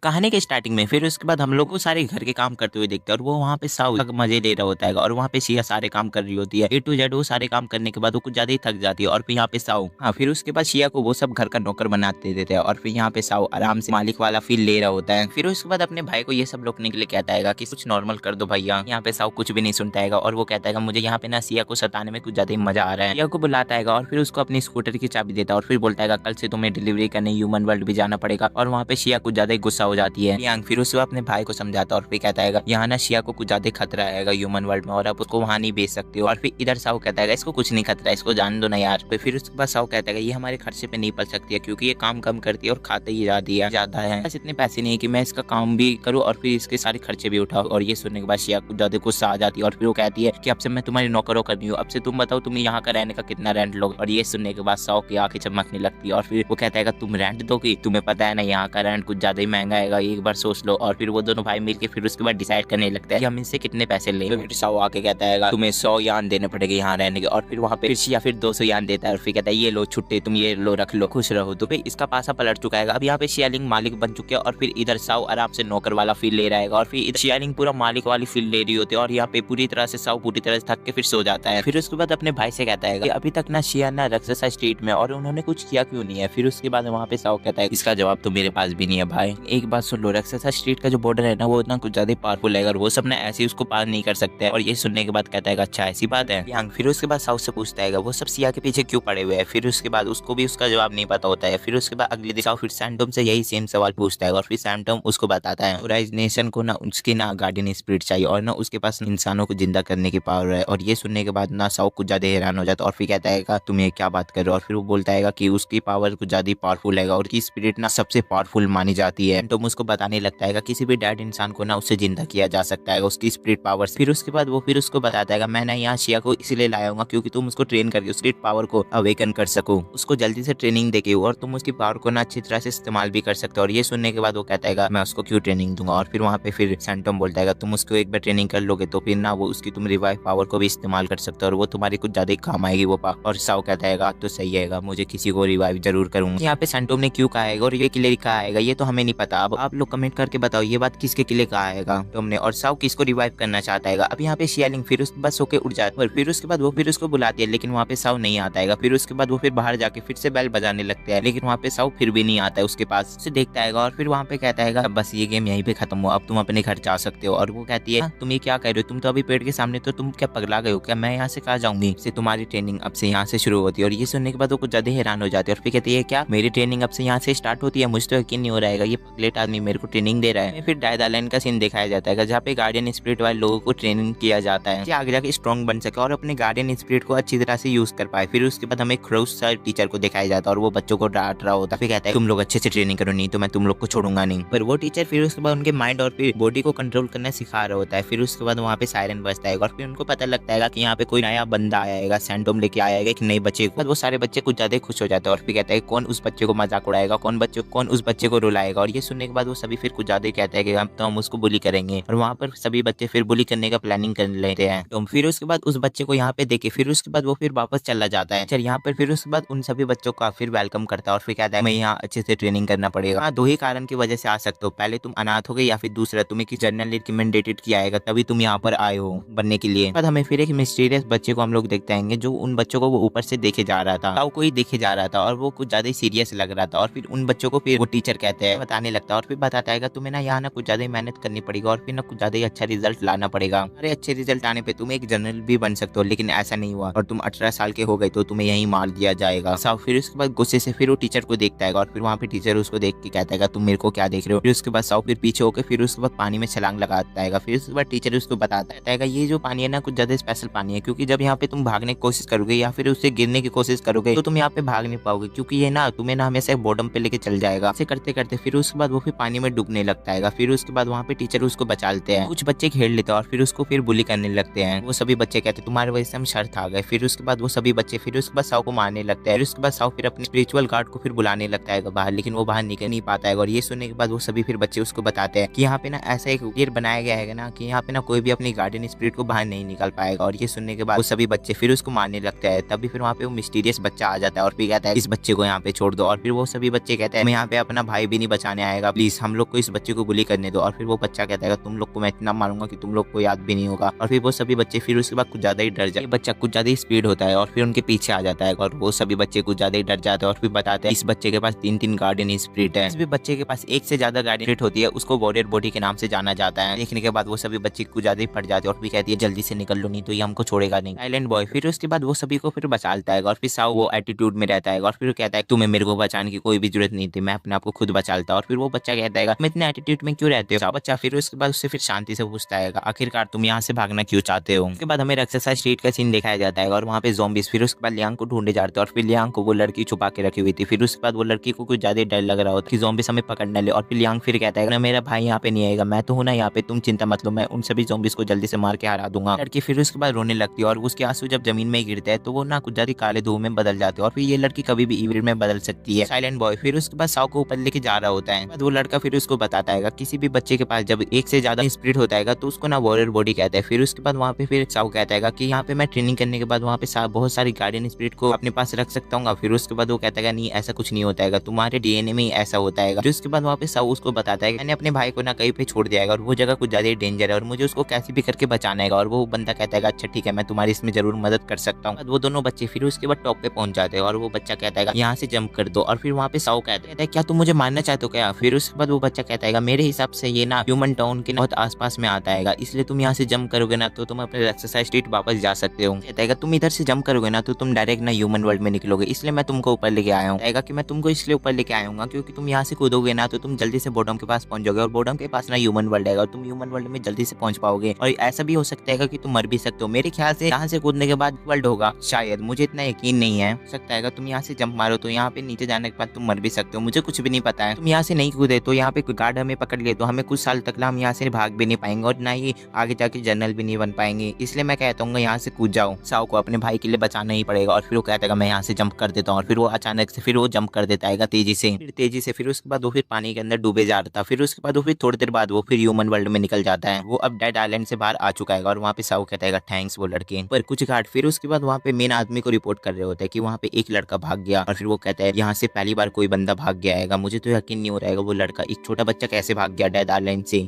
कहानी के स्टार्टिंग में फिर उसके बाद हम लोग को सारे घर के काम करते हुए देखते हैं और वो वहाँ पे साउ तक मजे ले रहा होता है और वहाँ पे सिया सारे काम कर रही होती है A to Z। वो सारे काम करने के बाद वो कुछ ज्यादा ही थक जाती है और फिर यहाँ पे साउ फिर उसके बाद सिया को वो सब घर का नौकर बनाते देते हैं और फिर यहाँ पे साउ आराम से मालिक वाला फील ले रहा होता है। फिर उसके बाद अपने भाई को ये सब रोकने के लिए कहता है कि कुछ नॉर्मल कर दो भैया। यहाँ पे साउ कुछ भी नहीं सुनता है और वो कहता है मुझे यहाँ पे ना सिया को सताने में कुछ ज्यादा ही मजा आ रहा है। सिया को बुलाता है और फिर उसको अपनी स्कूटर की चाबी देता है और फिर बोलता है कल से तुम्हें डिलीवरी करने ह्यूमन वर्ल्ड भी जाना पड़ेगा। और वहाँ पे सिया कुछ ज्यादा ही गुस्सा हो जाती है। यांग फिर उसको अपने भाई को समझाता है और फिर कहता है यहाँ ना सिया को कुछ ज्यादा खतरा आएगा ह्यूमन वर्ल्ड में और आप उसको वहाँ नहीं भेज सकते हो। और फिर इधर साउ कहता है इसको कुछ नहीं खतरा, इसको जान दो ना यार। फिर उसके बाद साउ कहता है ये हमारे खर्चे पे नहीं पड़ सकती है क्योंकि ये काम कम करती है और खाते ही ज्यादा है। बस इतने पैसे नहीं है कि मैं इसका काम भी करूँ और फिर इसके सारे खर्चे भी उठाऊं। और ये सुनने के बाद सिया कुछ ज्यादा गुस्सा आ जाती है और फिर वो कहती है कि अब से मैं तुम्हारी नौकरों करनी हूँ, अब से तुम बताओ तुम यहाँ का रहने का कितना रेंट लोगे। और ये सुनने के बाद साउ की आंखें चमकने लगती है और फिर वो कहता है तुम रेंट दोगी, तुम्हें पता है ना यहाँ का रेंट कुछ ज्यादा ही महंगा है, एक बार सोच लो। और फिर वो दोनों भाई मिलके फिर उसके बाद डिसाइड करने लगता है कि हम इनसे कितने पैसे लेंगे। फिर साउ आके कहता है तुम्हें 100 यान देने पड़ेंगे यहाँ रहने के। और फिर वहाँ पे सिया फिर 200 यान देता है और फिर कहता है ये लो छुट्टे, तुम ये लो रख लो, खुश रहो। तो फिर इसका पासा पलट चुका है। अब यहाँ पे शियालिंग मालिक बन चुके हैं और फिर इधर साउ आराम से नौकर वाला फील ले रहा है और फिर इधर शियालिंग पूरा मालिक वाली फील ले रही होती है। और यहाँ पे पूरी तरह से साउ पूरी तरह से थक के फिर सो जाता है। फिर उसके बाद अपने भाई से कहता है कि अभी तक ना शिया ना राक्षसा स्ट्रीट में और उन्होंने कुछ किया क्यों नहीं है। फिर उसके बाद वहाँ पे साउ कहता है इसका जवाब तो मेरे पास भी नहीं है भाई, एक बात सुन लो, राक्षसा स्ट्रीट का जो बॉर्डर है ना वो इतना कुछ ज्यादा पावरफुल है और वो सब ना ऐसे ही उसको पार नहीं कर सकते। और ये सुनने के बाद कहता है अच्छा ऐसी बात है। यांग फिर उसके बाद साउ से पूछता है वो सब सिया के पीछे क्यों पड़े हुए हैं। फिर उसके बाद उसको भी उसका जवाब नहीं पता होता है। फिर उसके बाद अगले दिन साउ फिर सैंटोम से यही सेम सवाल पूछता है और फिर सैंटोम उसको बताता है राइज नेशन को ना उसके ना गार्डियन स्पिरिट चाहिए और ना उसके पास इंसानों को जिंदा करने की पावर है। और ये सुनने के बाद ना साउ कुछ ज्यादा हैरान हो जाता है और फिर कहता है तुम ये क्या बात कर रहे हो। और फिर वो बोलता है कि उसकी पावर कुछ ज्यादा पावरफुल है और उसकी स्पिरिट ना सबसे पावरफुल मानी जाती है। तो उसको बताने लगता है किसी भी डेड इंसान को ना उससे जिंदा किया जा सकता है उसकी स्पिरिट पावर से। फिर उसके बाद वो फिर उसको बताता है मैं ना यहाँ शिया को इसलिए लाया हूँ क्योंकि तुम उसको ट्रेन करके उसकी पावर को अवेकन कर सको, उसको जल्दी से ट्रेनिंग देके और तुम उसकी पावर को ना अच्छी तरह से इस्तेमाल भी कर सकते हो। और ये सुनने के बाद वो कहता है मैं उसको क्यों ट्रेनिंग दूंगा। और फिर वहाँ पे फिर सैंटोम बोलता है तुम उसको एक बार ट्रेनिंग कर लोगे तो फिर ना वो उसकी तुम रिवाइव पावर को भी इस्तेमाल कर सकते हो और वो तुम्हारी कुछ ज्यादा काम आएगी वो पावर। और साउ कहता है तो सही है, मुझे किसी को रिवाइव जरूर करूंगा। यहाँ पे सैंटोम ने क्यों कहा है और ये किले कहा है ये तो हमें नहीं पता। अब आप लोग कमेंट करके बताओ ये बात किसके किले कहा है तुमने और साउ किसको रिवाइव करना चाहता है। अब यहाँ पे शियालिंग फिर उसके बाद सो के उड़ जाता है। फिर उसके बाद वो फिर उसको बुलाती है लेकिन वहाँ पे साउ नहीं आता है। फिर उसके बाद वो फिर बाहर जाके फिर से बेल बजाने लगते हैं लेकिन वहाँ पे साउ फिर भी नहीं आता है उसके पास। उसे देखता है और फिर वहाँ पे कहता है बस ये गेम यहीं पे खत्म हुआ, अब तुम अपने घर जा सकते हो। और वो कहती है तुम ये क्या कह रहे हो, तुम तो अभी पेड़ के सामने, तो तुम क्या पगला गए हो क्या, मैं यहाँ से कहाँ जाऊंगी, से तुम्हारी ट्रेनिंग अब से यहाँ से शुरू होती है। और ये सुनने के बाद वो कुछ ज्यादा हैरान हो जाती है और फिर कहती है क्या मेरी ट्रेनिंग अब से यहाँ से स्टार्ट होती है, मुझे तो यकीन नहीं हो रहा है ये पगलेट आदमी मेरे को ट्रेनिंग दे रहा है। फिर डायद आइलैंड का सीन दिखाया जाता है जहाँ पे गार्डियन स्पिरिट वाले लोगों को ट्रेनिंग किया जाता है कि आगे जाके स्ट्रॉन्ग बन सके और अपने गार्डियन स्पिरिट को अच्छी तरह से यूज कर पाए। फिर उसके बाद हमें क्रोस सर टीचर को दिखाया जाता है और वो बच्चों को डांट रहा होता है। फिर कहता है तुम लोग अच्छे से ट्रेनिंग करो नहीं तो मैं तुम लोग को छोड़ूंगा नहीं। पर वो टीचर फिर उसके बाद उनके माइंड और फिर बॉडी को कंट्रोल करना सिखा रहा होता है। फिर उसके बाद वहाँ पे सायरन बजता है और फिर उनको पता लगता है कि यहाँ पे कोई नया बंदा आएगा, सैंटोम लेके आएगा एक नए बच्चे को। वो सारे बच्चे कुछ ज्यादा खुश हो जाते हैं और फिर कहता है कौन उस बच्चे को मजाक उड़ाएगा, कौन उस बच्चे को रुलाएगा। और ये सुनने के बाद वो सभी फिर कुछ ज्यादा कहते हैं कि हम उसको बुली करेंगे और वहाँ पर सभी बच्चे फिर बुली करने का प्लानिंग कर लेते हैं। तो फिर उसके बाद उस बच्चे को यहाँ पे देखे फिर उसके बाद वो फिर वापस चला जाता है। यहाँ पर फिर उसके बाद उन सभी बच्चों का फिर वेलकम करता है और फिर कहता है मैं यहाँ अच्छे से ट्रेनिंग करना पड़ेगा। हाँ, दो ही कारण की वजह से आ सकते हो, पहले तुम अनाथ हो गए या फिर दूसरा तुम्हें किसी जर्नल रिकमेंडेटेड किया आएगा तभी तुम यहाँ पर आए हो बनने के लिए। बाद हमें फिर एक मिस्टीरियस बच्चे को हम लोग देखते हैं जो उन बच्चों को वो ऊपर से देखे जा रहा था, ताऊ को ही देखे जा रहा था और वो कुछ ज्यादा सीरियस लग रहा था। और फिर उन बच्चों को फिर वो टीचर कहते हैं बताने लगता है और फिर बताता है तुम्हें ना यहाँ ना कुछ ज्यादा मेहनत करनी पड़ेगी और फिर ना कुछ ज्यादा अच्छा रिजल्ट लाना पड़ेगा। अरे अच्छे रिजल्ट आने पे तुम एक जनरल भी बन सकते हो लेकिन ऐसा नहीं हुआ और तुम 18 साल के हो गए तो तुम्हें यहीं मार दिया जाएगा। साहब फिर उसके बाद गुस्से से फिर वो टीचर को देखता है और फिर वहाँ पे टीचर उसको देख के कहता है तुम मेरे को क्या देख रहे हो। फिर उसके बाद साहब फिर पीछे होकर फिर उसके बाद पानी में छलांग लगाता है। फिर उसके बाद टीचर उसको बताता है ये जो पानी है ना कुछ ज्यादा स्पेशल पानी है क्योंकि जब यहाँ पे तुम भागने की कोशिश करोगे या फिर उससे गिरने की कोशिश करोगे तो तुम यहाँ पे भाग नहीं पाओगे क्योंकि ये ना तुम्हें ना हमेशा बॉटम पे लेके चल जाएगा। ऐसे करते करते फिर उसके बाद वो फिर पानी में डूबने लगता है। फिर उसके बाद वहाँ पे टीचर उसको बचा लेते हैं। कुछ बच्चे खेल लेते हैं और फिर उसको फिर बुली करने लगते हैं। वो सभी बच्चे कहते हैं तुम्हारे वजह से हम शर्त आ गए। फिर उसके बाद वो सभी बच्चे फिर उसके बाद साउ को मारने लगता है। फिर उसके बाद साउ फिर अपने स्पिरिचुअल गार्ड को फिर बुलाने लगता है बाहर, लेकिन वो बाहर निकल नहीं पाता है। और ये सुनने के बाद वो सभी फिर बच्चे उसको बताते हैं कि यहाँ पे ना ऐसा एक गेट बनाया गया है ना कि यहाँ पे ना कोई भी अपनी गार्डियन स्पिरिट को बाहर नहीं निकाल पाएगा। और ये सुनने के बाद वो सभी बच्चे फिर उसको मारने लगते हैं। तभी फिर वहाँ पे वो मिस्टीरियस बच्चा आ जाता है और फिर कहता है इस बच्चे को यहाँ पे छोड़ दो। और फिर वो सभी बच्चे कहते हैं मैं यहाँ पे अपना भाई भी नहीं बचाने आएगा, प्लीज हम लोग को इस बच्चे को बुली करने दो। और फिर वो बच्चा कहता है तुम लोग को मैं इतना मारूंगा कि तुम लोग को याद भी नहीं होगा। और फिर वो सभी बच्चे फिर उसके बाद कुछ ज्यादा ही डर जाते, बच्चा कुछ ज्यादा ही स्पीड होता है और फिर उनके पीछे आ जाता है और वो सभी बच्चे कुछ ज्यादा ही डर जाते हैं और फिर बताते हैं इस बच्चे के पास 3 गार्डियन स्पिरिट है। इस भी बच्चे के पास एक से ज्यादा गार्डियन स्पिरिट होती है, उसको वॉरियर बॉडी के नाम से जाना जाता है। देखने के बाद वो सभी बच्चे कुछ ज्यादा ही फट जाते हैं और फिर कहती है जल्दी से निकल लो नहीं तो ये हमको छोड़ेगा नहीं। साइलेंट बॉय फिर उसके बाद वो सभी को फिर बचाता है और फिर साउ वो एटीट्यूड में रहता है और फिर कहता है तुम्हें मेरे को बचाने की कोई भी जरूरत नहीं थी, मैं अपने आप को खुद बचा लेता। और फिर वो बच्चा कहता है तुम इतने एटीट्यूड में क्यों रहते हो। बच्चा फिर उसके बाद उससे फिर शांति से पूछता है आखिरकार तुम यहाँ से भागना क्यों चाहते हो। उसके बाद हमें एक्सरसाइज स्ट्रीट का सीन दिखाया जाता है और वहाँ पे ज़ॉम्बीज़ फिर उसके बाद लियांग को ढूंढे जाते हैं और फिर लियांग को वो लड़की छुपा के रखी हुई थी। फिर उसके बाद वो लड़की को कुछ ज्यादा डर लग रहा होता कि ज़ॉम्बीज़ हमें पकड़ने ले। और फिर लियांग फिर कहता है ना मेरा भाई यहाँ पे नहीं आएगा, मैं तो हूँ ना यहाँ पे, तुम चिंता मत लो, मैं उन सभी ज़ॉम्बीज़ को जल्दी से मार के हरा दूंगा। लड़की फिर उसके बाद रोने लगती है और उसके आंसू जब जमीन में गिरते हैं तो वो ना कुछ ज्यादा काले धुएं में बदल जाते हैं और फिर ये लड़की कभी भी इविल में बदल सकती है। साइलेंट बॉय फिर उसके बाद साउ को ऊपर लेके जा रहा होता है। वो लड़का फिर उसको बताता है किसी भी बच्चे के पास जब एक से ज्यादा स्पिरिट होता है तो उसको ना वॉरियर बॉडी कहता है। फिर उसके बाद वहाँ पे फिर साउ कहता है कि यहाँ पे मैं ट्रेनिंग करने के बाद वहाँ पे बहुत सारी गार्डियन स्पिरिट को अपने पास रख सकता हूँ। फिर उसके बाद वो कहता है नहीं ऐसा कुछ नहीं होता है, तुम्हारे डीएनए में ही ऐसा होता है। फिर उसके बाद वहाँ पे साउ उसको बताता है मैंने अपने भाई को ना कहीं पे छोड़ दिया है और वो जगह कुछ ज्यादा डेंजर है और मुझे उसको कैसे भी करके बचाना है। और वो बंदा कहता है अच्छा ठीक है मैं तुम्हारी इसमें जरूर मदद कर सकता हूँ। वो दोनों बच्चे फिर उसके बाद टॉप पे पहुंच जाते हैं और वो बच्चा कहता है यहाँ से जंप कर दो। और फिर वहाँ पे साउ कहता है क्या तुम मुझे मारना चाहते हो क्या। फिर उसके बाद वो बच्चा कहता है मेरे हिसाब से ये ना ह्यूमन टाउन के बहुत आसपास में आता है, इसलिए तुम यहाँ से जंप करोगे ना तो तुम अपने एक्सरसाइज स्ट्रीट वापस जा सकते हो। कहता है तुम इधर से जंप करोगे ना तो तुम डायरेक्ट ना ह्यूमन वर्ल्ड में निकलोगे, इसलिए मैं तुमको ऊपर लेके आया हूँ। कहेगा कि मैं तुमको इसलिए ऊपर लेके आया हूँ क्योंकि तुम यहाँ से कूदोगे ना तो तुम जल्दी से बॉटम के पास पहुंच जाओगे और बॉटम के पास ना ह्यूमन वर्ल्ड है और तुम ह्यूमन वर्ल्ड में जल्दी से पहुंच पाओगे। और ऐसा भी हो सकता है कि तुम मर भी सकते हो। मेरे ख्याल से यहाँ से कूदने के बाद वर्ल्ड होगा, शायद, मुझे इतना यकीन नहीं है। हो सकता है तुम यहाँ से जंप मारो तो यहाँ पे नीचे जाने के बाद तुम मर भी सकते हो, मुझे कुछ भी नहीं पता है। तुम यहाँ से नहीं कूदे तो यहाँ पे गार्ड हमें पकड़ लिए तो हमें कुछ साल तक हम यहाँ से भाग भी नहीं पाएंगे और ना ही आगे जाके जनरल भी नहीं बन पाएंगे, इसलिए मैं कहता हूँ यहाँ से कूद जाओ। साउ को अपने भाई के लिए बचाना ही पड़ेगा। और फिर वो कहता है मैं यहाँ से जंप कर देता हूँ और फिर वो अचानक से फिर वो जंप कर देता है तेजी से। फिर उसके बाद वो फिर पानी के अंदर डूबे जा रहा था। फिर उसके बाद वो फिर थोड़ी देर बाद वो फिर ह्यूमन वर्ल्ड में निकल जाता है। वो अब डेड आइलैंड से बाहर आ चुका है और वहाँ पे साउ कहता है थैंक्स वो लड़के। पर कुछ गार्ड फिर उसके बाद वहाँ पे मेन आदमी को रिपोर्ट कर रहे होते हैं कि वहाँ पे एक लड़का भाग गया। और फिर वो कहता है यहाँ से पहली बार कोई बंदा भाग गया है, मुझे तो यकीन नहीं हो रहा है वो लड़का, एक छोटा बच्चा कैसे भाग गया डेड आइलैंड से।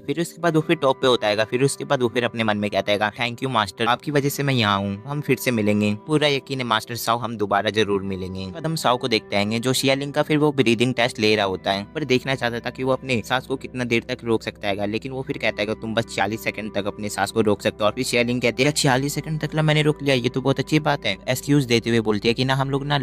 फिर उसके बाद वो फिर टॉप पे होता है। फिर उसके बाद वो फिर अपने मन में कहता है थैंक यू मास्टर, आपकी वजह से मैं यहाँ हूँ, हम फिर से मिलेंगे, पूरा यकीन है मास्टर साउ हम दोबारा जरूर मिलेंगे। बाद हम साउ को देखते हैं जो शियालिंग का फिर वो ब्रीदिंग टेस्ट ले रहा होता है, पर देखना चाहता था कि वो अपने सांस को कितना देर तक रोक सकता है, लेकिन वो फिर कहता है तुम बस 40 सेकंड तक अपने सांस को रोक सकते हो। और फिर शियालिंग कहती है 40 सेकंड तक मैंने रोक लिया, ये तो बहुत अच्छी बात है। एक्सक्यूज देते हुए बोलती है कि ना हम लोग ना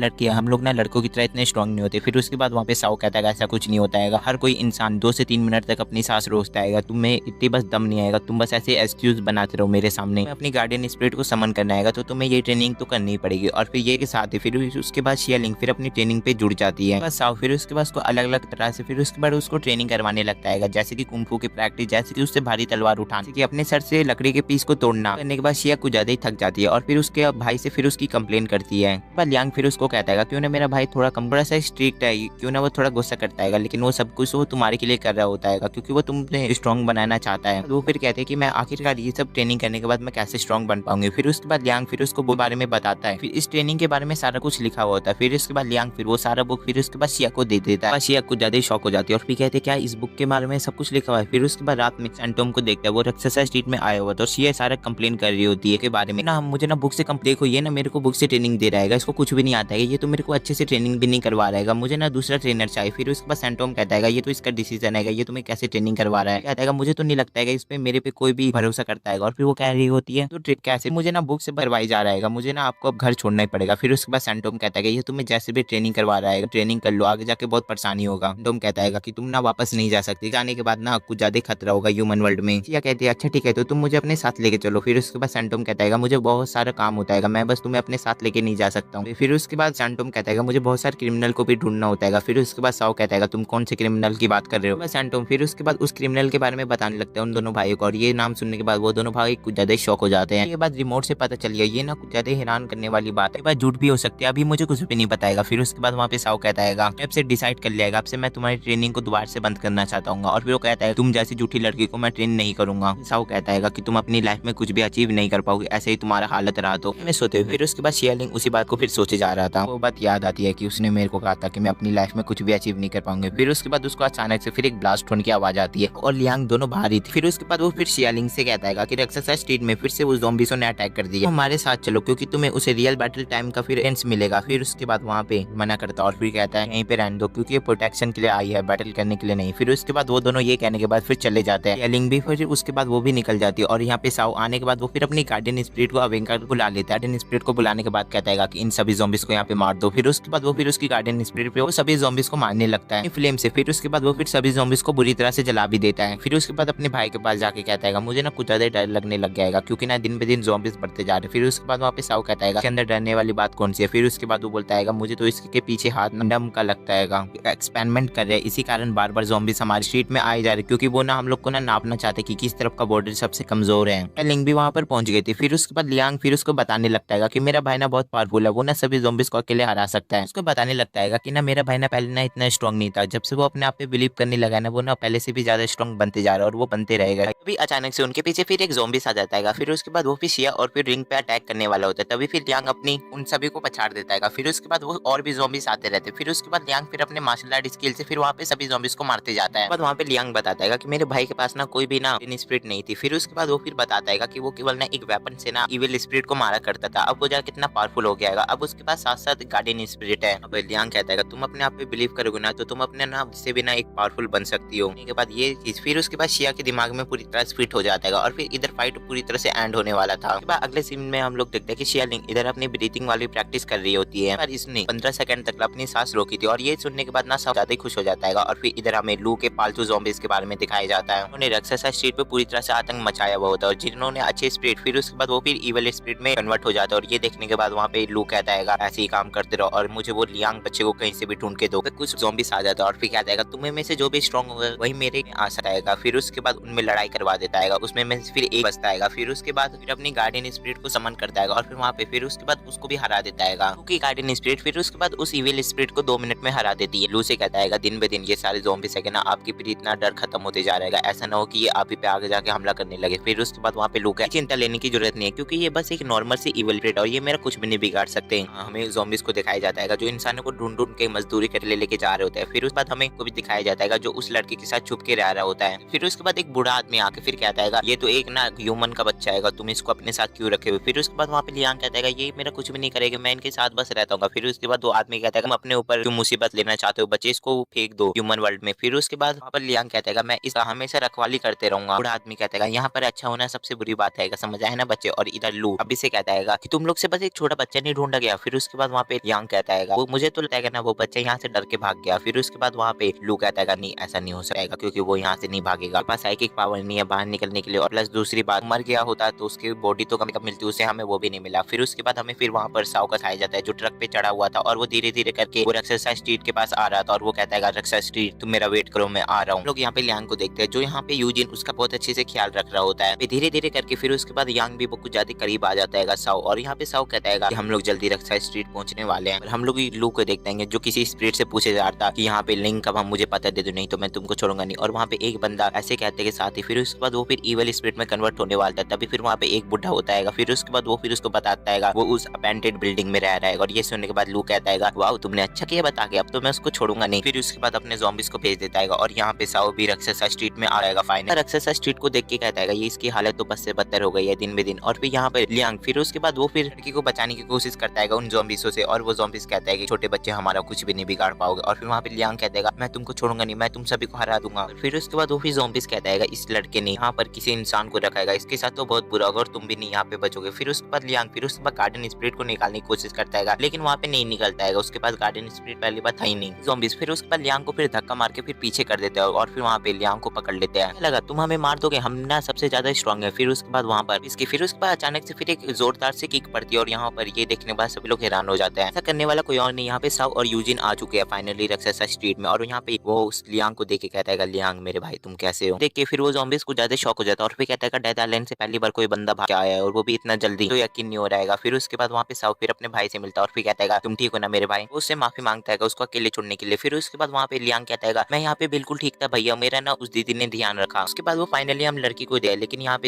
लड़कों की तरह इतने स्ट्रॉन्ग नहीं होते। फिर उसके बाद वहाँ पे साउ कहता है ऐसा कुछ नहीं होता है, हर कोई इंसान 2 से 3 मिनट तक अपनी सांस रोकता है, तुम्हें इतनी बस दम नहीं आएगा, तुम बस ऐसे एक्सक्यूज बनाते रहो मेरे सामने। अपनी गार्डियन स्पिरिट को समन करना आएगा तो तुम्हें ये ट्रेनिंग तो करनी पड़ेगी। और फिर ये के साथ ही फिर उसके बाद शियालिंग फिर अपनी ट्रेनिंग पे जुड़ जाती है। बस साउ फिर उसके बाद उसको अलग अलग तरह से फिर उसके बाद उसको ट्रेनिंग करवाने लगता है, जैसे कि कुंफू की प्रैक्टिस, जैसे कि उससे भारी तलवार उठाना, कि अपने सर से लकड़ी के पीस को तोड़ना। करने के बाद शिया कुछ ज्यादा ही थक जाती है और फिर उसके भाई से फिर उसकी कंप्लेन करती है। पर लियांग फिर उसको कहता है क्यों ना मेरा भाई थोड़ा सा स्ट्रिक्ट है, क्यों ना वो थोड़ा गुस्सा करता है, लेकिन वो सब कुछ वो तुम्हारे के लिए कर रहा होता है क्योंकि वो तुम्हें स्ट्रॉन्ग बनाना चाहता है। वो फिर कहते हैं कि मैं आखिरकार ये सब ट्रेनिंग करने के बाद मैं कैसे स्ट्रॉन्ग बन पाऊंगी। फिर उसके बाद लियांग फिर उसको वो बारे में बताता है, फिर इस ट्रेनिंग के बारे में सारा कुछ लिखा हुआ होता है। फिर उसके बाद लियांग फिर वो सारा बुक फिर उसके बाद शिया को दे देता है। शिया कुछ ज्यादा शौक हो जाती है और फिर कहते हैं क्या इस बुक के बारे में सब कुछ लिखा हुआ है। फिर उसके बाद रात में सैंटोम को देखता है, वो एक्सरसाइज स्ट्रीट में आया हुआ था और शिया सारा कंप्लेन कर रही होती है के बारे में ना मुझे ना बुक से देखो ये ना मेरे को बुक से ट्रेनिंग दे रहा है, इसको कुछ भी नहीं आता है, ये तो मेरे को अच्छे से ट्रेनिंग भी नहीं करवा रहा है, मुझे ना दूसरा ट्रेनर चाहिए। फिर उसके बाद सैंटोम कहता है ये तो इसका डिसीजन है, ये तुम्हें कैसे ट्रेनिंग करवा रहा है। कहता है मुझे तो नहीं लगता है इस पे मेरे पे कोई भी भरोसा करता है। और फिर वो कह रही होती है तो ट्रिक कैसे, मुझे ना बुक से भरवाई जा रहा है, मुझे ना आपको अब घर छोड़ना ही पड़ेगा। फिर उसके बाद सैंटोम कहता है ये तुम्हें जैसे भी ट्रेनिंग करवा रहा है, ट्रेनिंग कर लो, आगे जाके बहुत परेशानी होगा। सैंटोम कहता है कि तुम ना वापस नहीं जा सकते, जाने के बाद ना कुछ ज्यादा खतरा होगा ह्यूमन वर्ल्ड में। या कहती है अच्छा ठीक है तो तुम मुझे अपने साथ लेके चलो। फिर उसके बाद सैंटोम कहता है मुझे बहुत सारा काम होता है, मैं बस तुम्हें अपने साथ लेके नहीं जा सकता हूँ। फिर उसके बाद सैंटोम कहता है मुझे बहुत सारे क्रिमिनल को भी ढूंढना होता है। फिर उसके बाद साउ कहता है तुम कौन से क्रिमिनल की बात कर रहे हो सैंटोम। फिर उसके बाद उस क्रिमिनल के बारे में बताने लगता है उन दोनों भाइयों को, और ये नाम सुनने के बाद वो दोनों भाई कुछ ज्यादा शौक हो जाते हैं। ये बात रिमोट से पता चल गया, ये ना कुछ ज्यादा हैरान करने वाली बात है, झूठ भी हो सकती है, अभी मुझे कुछ भी नहीं बताएगा। फिर उसके बाद वहाँ पे साउ कहता है अब से डिसाइड कर लिया, अब से मैं तुम्हारी ट्रेनिंग को दोबारा से बंद करना चाहता हूँ। और फिर वो कहता है तुम जैसी झूठी लड़की को मैं ट्रेन नहीं करूंगा। साउ कहता है कि तुम अपनी लाइफ में कुछ भी अचीव नहीं कर पाओगे, ऐसे ही तुम्हारा हालत रहा तो मैं सोते हुए। फिर उसके बाद शियालिंग उसी बात को फिर सोचे जा रहा था, वो बात याद आती है कि उसने मेरे को कहा था कि मैं अपनी लाइफ में कुछ भी अचीव नहीं कर पाऊंगी। फिर फिर उसके बाद उसको अचानक से फिर एक ब्लास्ट होने की आवाज आती है और लियांग दोनों बाहर ही थे। फिर उसके बाद वो फिर शियालिंग से कहता है कि राक्षसा स्ट्रीट में फिर से उस ज़ॉम्बीज़ों ने अटैक कर दिया, हमारे साथ चलो क्योंकि तुम्हें उसे रियल बैटल टाइम का फिर एंस मिलेगा। फिर उसके बाद वहाँ पे मना करता और फिर कहता है यहीं पे रहने दो क्योंकि ये प्रोटेक्शन के लिए आई है, बैटल करने के लिए नहीं। फिर उसके बाद वो दोनों ये कहने के बाद फिर चले जाते हैं। शियालिंग भी फिर उसके बाद वो भी निकल जाती है और यहाँ पे साओ आने के बाद वो फिर अपनी गार्डियन स्पिरिट को अवेंकर को बुला लेता है। गार्डियन स्पिरिट को बुलाने के बाद कहता है कि इन सभी ज़ॉम्बीज़ को यहाँ पे मार दो। फिर उसके बाद वो फिर उसकी गार्डियन स्पिरिट पे वो सभी ज़ॉम्बीज़ को मारने लगता है फ्लेम से। फिर उसके बाद वो फिर सभी ज़ॉम्बीज़ को बुरी तरह से जला भी देता है। फिर उसके बाद अपने भाई के पास जाके कहता है मुझे ना कुछ ज्यादा डर लगने लग गया क्योंकि ना दिन पे दिन ज़ॉम्बीज़ बढ़ते जा रहे। फिर उसके बाद वहाँ पे साओ कहता है इसके अंदर डरने वाली बात कौन सी है। फिर उसके बाद वो बोलता है मुझे तो इसके पीछे हाथ डम का लगता है, एक्सपेरिमेंट कर रहे हैं, इसी कारण बार बार ज़ॉम्बीज़ हमारी स्ट्रीट में आए जा रहे क्योंकि वो ना हम लोग को ना नापना चाहते कि किस तरफ का बॉर्डर सबसे कमजोर है। लिंग भी वहाँ पर पहुंच गई थी। फिर उसके बाद लियांग फिर उसको बताने लगता है कि मेरा भाई ना बहुत पावरफुल है, वो ना सभी ज़ॉम्बीज़ को अकेले हरा सकता है। उसको बताने लगता है कि ना मेरा भाई ना पहले ना इतना स्ट्रॉन्ग नहीं था, जब से वो अपने आप पे बिलीव करने लगा ना वो ना पहले से भी ज्यादा स्ट्रॉन्ग बनते जा रहा है और वो बनते रहेगा। अभी अचानक से उनके पीछे फिर एक ज़ॉम्बीज़ आ जाता है। फिर उसके बाद वो फिर शिया और फिर रिंग पे अटैक करने वाला होता है, तभी फिर लियांग अपनी उन सभी को पछाड़ देता है। फिर उसके बाद वो और भी ज़ॉम्बीज़ आते रहते हैं। फिर उसके बाद लियांग फिर अपने मार्शल आर्ट स्किल से फिर वहाँ पे सभी ज़ॉम्बीज़ को मारते जाता है। बाद वहाँ पे लियांग बताता है कि मेरे भाई के पास ना कोई भी ना स्पिरिट नहीं थी। फिर उसके बाद वो फिर बताता है कि वो केवल ना एक वेपन से ना इविल स्पिरिट को मारा करता था, अब वो जा कितना पावरफुल हो गया है, अब उसके पास साथ साथ गार्डियन स्पिरिट है। अब लियांग कहता है तुम अपने आप पे बिलीव करोगे ना तो तुम अपने ना से भी ना एक पावरफुल बन सकती हो। के बाद ये चीज फिर उसके बाद शिया के दिमाग में पूरी तरह से फिट हो जाता है और फिर इधर फाइट पूरी तरह से एंड होने वाला था। अगले सीन में हम लोग देखते हैं कि शियालिंग इधर अपनी ब्रीथिंग वाली प्रैक्टिस कर रही होती है पर इसने 15 सेकंड तक अपनी सांस रोकी थी और ये सुनने के बाद ना सब ज्यादा खुश हो जाता है और फिर इधर हमें लू के पालतू ज़ॉम्बीज़ के बारे में दिखाया जाता है। उन्होंने राक्षसा स्ट्रीट पे पूरी तरह से आतंक मचाया हुआ होता है और जिन्होंने अच्छे स्पिरिट फिर उसके बाद वो फिर इविल स्पिरिट में कन्वर्ट हो जाता है। और ये देखने के बाद वहाँ पे लू कहता है ऐसे ही काम करते रहो और मुझे वो लियांग बच्चे को कहीं से भी ढूंढ के दो। कुछ ज़ॉम्बीज़ आ जाता है और फिर कहता है तुम्हें में से जो भी स्ट्रॉन्ग होगा वही मेरे आ सकता है। फिर उसके बाद उनमें लड़ाई करवा देता है, उसमें में फिर एक बचता है। फिर उसके बाद फिर अपनी गार्डियन स्पिरिट को समन करता है और फिर वहाँ पे फिर उसके बाद उसको भी हरा देता है क्योंकि गार्डियन स्पिरिट फिर उसके बाद उस इविल स्पिरिट को 2 मिनट में हरा देती है। लू से कहता है दिन ब दिन ये सारे ज़ॉम्बीज़ है ना आपके फिर इतना डर खत्म होते जा रहेगा, ऐसा ना हो कि ये आप ही पे आगे जाके हमला करने लगे। फिर उसके बाद वहाँ पे लू चिंता लेने की जरूरत नहीं है क्योंकि ये बस एक नॉर्मल सी इविल स्पिरिट और ये मेरा कुछ भी नहीं बिगाड़ सकते। हमें ज़ॉम्बीज़ को दिखाया जाता है जो इंसानों को ढूंढ ढूंढ के मजदूरी कर लेके जा रहे होते हैं। फिर उसके बाद हमें को भी दिखाया जाता है जो उस लड़की के साथ छुप के रह रहा होता है। फिर उसके बाद एक बूढ़ा आदमी आके फिर कहता है ये तो एक ना ह्यूमन का बच्चा है, तुम इसको अपने साथ क्यों रखे हुए। फिर उसके बाद वहाँ पे लियांग कहता है ये मेरा कुछ भी नहीं करेगा, मैं इनके साथ बस रहता हूँ। फिर उसके बाद वो आदमी कहता है तुम अपने ऊपर जो मुसीबत लेना चाहते हो बच्चे इसको फेंक दो ह्यूमन वर्ल्ड में। फिर उसके बाद वहाँ पर लियांग कहता है मैं इसका हमेशा रखवाली करते रहूंगा। बूढ़ा आदमी कहता है यहाँ पर अच्छा होना सबसे बुरी बात है, समझ आए ना बच्चे। और इधर लू अभी से कहता है कि तुम लोग से बस एक छोटा बच्चा नहीं ढूंढा गया। फिर उसके बाद वहाँ पे लियांग कहता है वो मुझे तो लगता है ना वो बच्चा यहाँ से डर के भाग गया। फिर उसके बाद वहाँ पे लू कहता है नहीं ऐसा नहीं हो सकेगा क्योंकि वो यहाँ से नहीं भागेगा, पास साइकिक पावर नहीं है बाहर निकलने के लिए। और प्लस दूसरी बात मर गया होता तो उसकी बॉडी तो कम मिलती, उसे हमें वो भी नहीं मिला। फिर उसके बाद हमें फिर वहाँ पर साओ का खाया जाता है जो ट्रक पे चढ़ा हुआ था और वो धीरे धीरे करके वो राक्षसा स्ट्रीट के पास आ रहा था और वो कहता है राक्षसा स्ट्रीट तुम मेरा वेट करो मैं आ रहा हूँ। लोग यहाँ पे लियांग को देखते हैं जो यहाँ पे यूजिन उसका बहुत अच्छे से ख्याल रख रहा होता है। धीरे धीरे करके फिर उसके बाद यांग भी बहुत ज्यादा करीब आ जाता है साओ और यहाँ पे साओ कहता है हम लोग जल्दी राक्षसा स्ट्रीट पहुंचने वाले हैं। हम लोग लू को देखते हैं जो किसी स्पिरिट से पूछे जा रहा था कि यहाँ पे लिंक कब हम मुझे पता दे दो नहीं तो मैं तुमको छोड़ूंगा नहीं। और वहाँ पे एक बंदा ऐसे कहते के साथ ही फिर उसके बाद वो फिर इविल स्पिरिट में कन्वर्ट होने वाला था। तभी फिर वहाँ पे एक बुढ़ा होता है। फिर उसके बाद वो फिर उसको बताता है वो उस अपेंटेड बिल्डिंग में रह रहा है। और ये सुनने के बाद लू कहता है वाह तुमने अच्छा किया बता के, अब तो मैं उसको छोड़ूंगा नहीं। फिर उसके बाद अपने ज़ॉम्बीज़ को भेज देता है और यहाँ पे साओ भी राक्षसा स्ट्रीट में आ जाएगा। फाइनल राक्षसा स्ट्रीट को देख के कहता है ये इसकी हालत तो बस से बदतर हो गई है दिन बे दिन। और फिर यहाँ पे लियांग फिर उसके बाद वो फिर लड़की को बचाने की कोशिश करता है उन ज़ॉम्बीज़ों से और वो ज़ॉम्बीज़ कहता है कि छोटे बच्चे हमारा कुछ भी नहीं बिगाड़ पाओगे। और फिर वहाँ पे लियांग कहता है मैं तुमको छोड़ूंगा नहीं, मैं तुम सभी को हरा दूंगा। फिर उसके बाद वो फिर ज़ॉम्बीज़ कहता है इस लड़के ने यहाँ पर किसी इंसान को रखाएगा, इसके साथ तो बहुत बुरा होगा और तुम भी नहीं यहाँ पे बचोगे। फिर उसके बाद लियांग फिर उसके बाद गार्डियन स्पिरिट को निकालने की कोशिश करता है लेकिन वहाँ पे नहीं निकलता है, उसके पास गार्डियन स्पिरिट पहली बात था ही नहीं ज़ॉम्बीज़। फिर उसके बाद लियांग को फिर धक्का मार के फिर पीछे कर देते हैं और फिर वहाँ पे लियांग को पकड़ लेते हैं। लगा तुम हमें मार दोगे, हम ना सबसे ज्यादा स्ट्रॉन्ग है। फिर उसके बाद वहाँ पर इसकी फिर उसके बाद अचानक से फिर एक जोरदार से किक पड़ती है और यहाँ पर ये देखने के बाद सभी लोग हैरान हो जाते हैं। ऐसा करने वाला कोई और नहीं, यहाँ पे साओ और यूजिन आ चुके हैं फाइनली राक्षसा स्ट्रीट में। और यहाँ पे वो उस लियांग को देख के कहता है लियांग मेरे भाई तुम कैसे हो। देख के फिर वो ज़ॉम्बीज़ को ज्यादा शॉक हो जाता है और फिर कहता है डेथ आइलैंड से पहली बार कोई बंदा भाग के आया है और वो भी इतना जल्दी, तो यकीन नहीं हो रहेगा। फिर उसके बाद वहाँ पे साओ फिर अपने भाई से मिलता है और फिर कहता है तुम ठीक हो ना मेरे भाई, उससे माफी मांगता है उसको अकेले छोड़ने के लिए। फिर उसके बाद वहाँ पे लियांग कहता है मैं यहाँ पे बिल्कुल ठीक था भैया, मेरा ना उस दीदी ने ध्यान रखा। उसके बाद वो फाइनली हम लड़की को दिया लेकिन यहाँ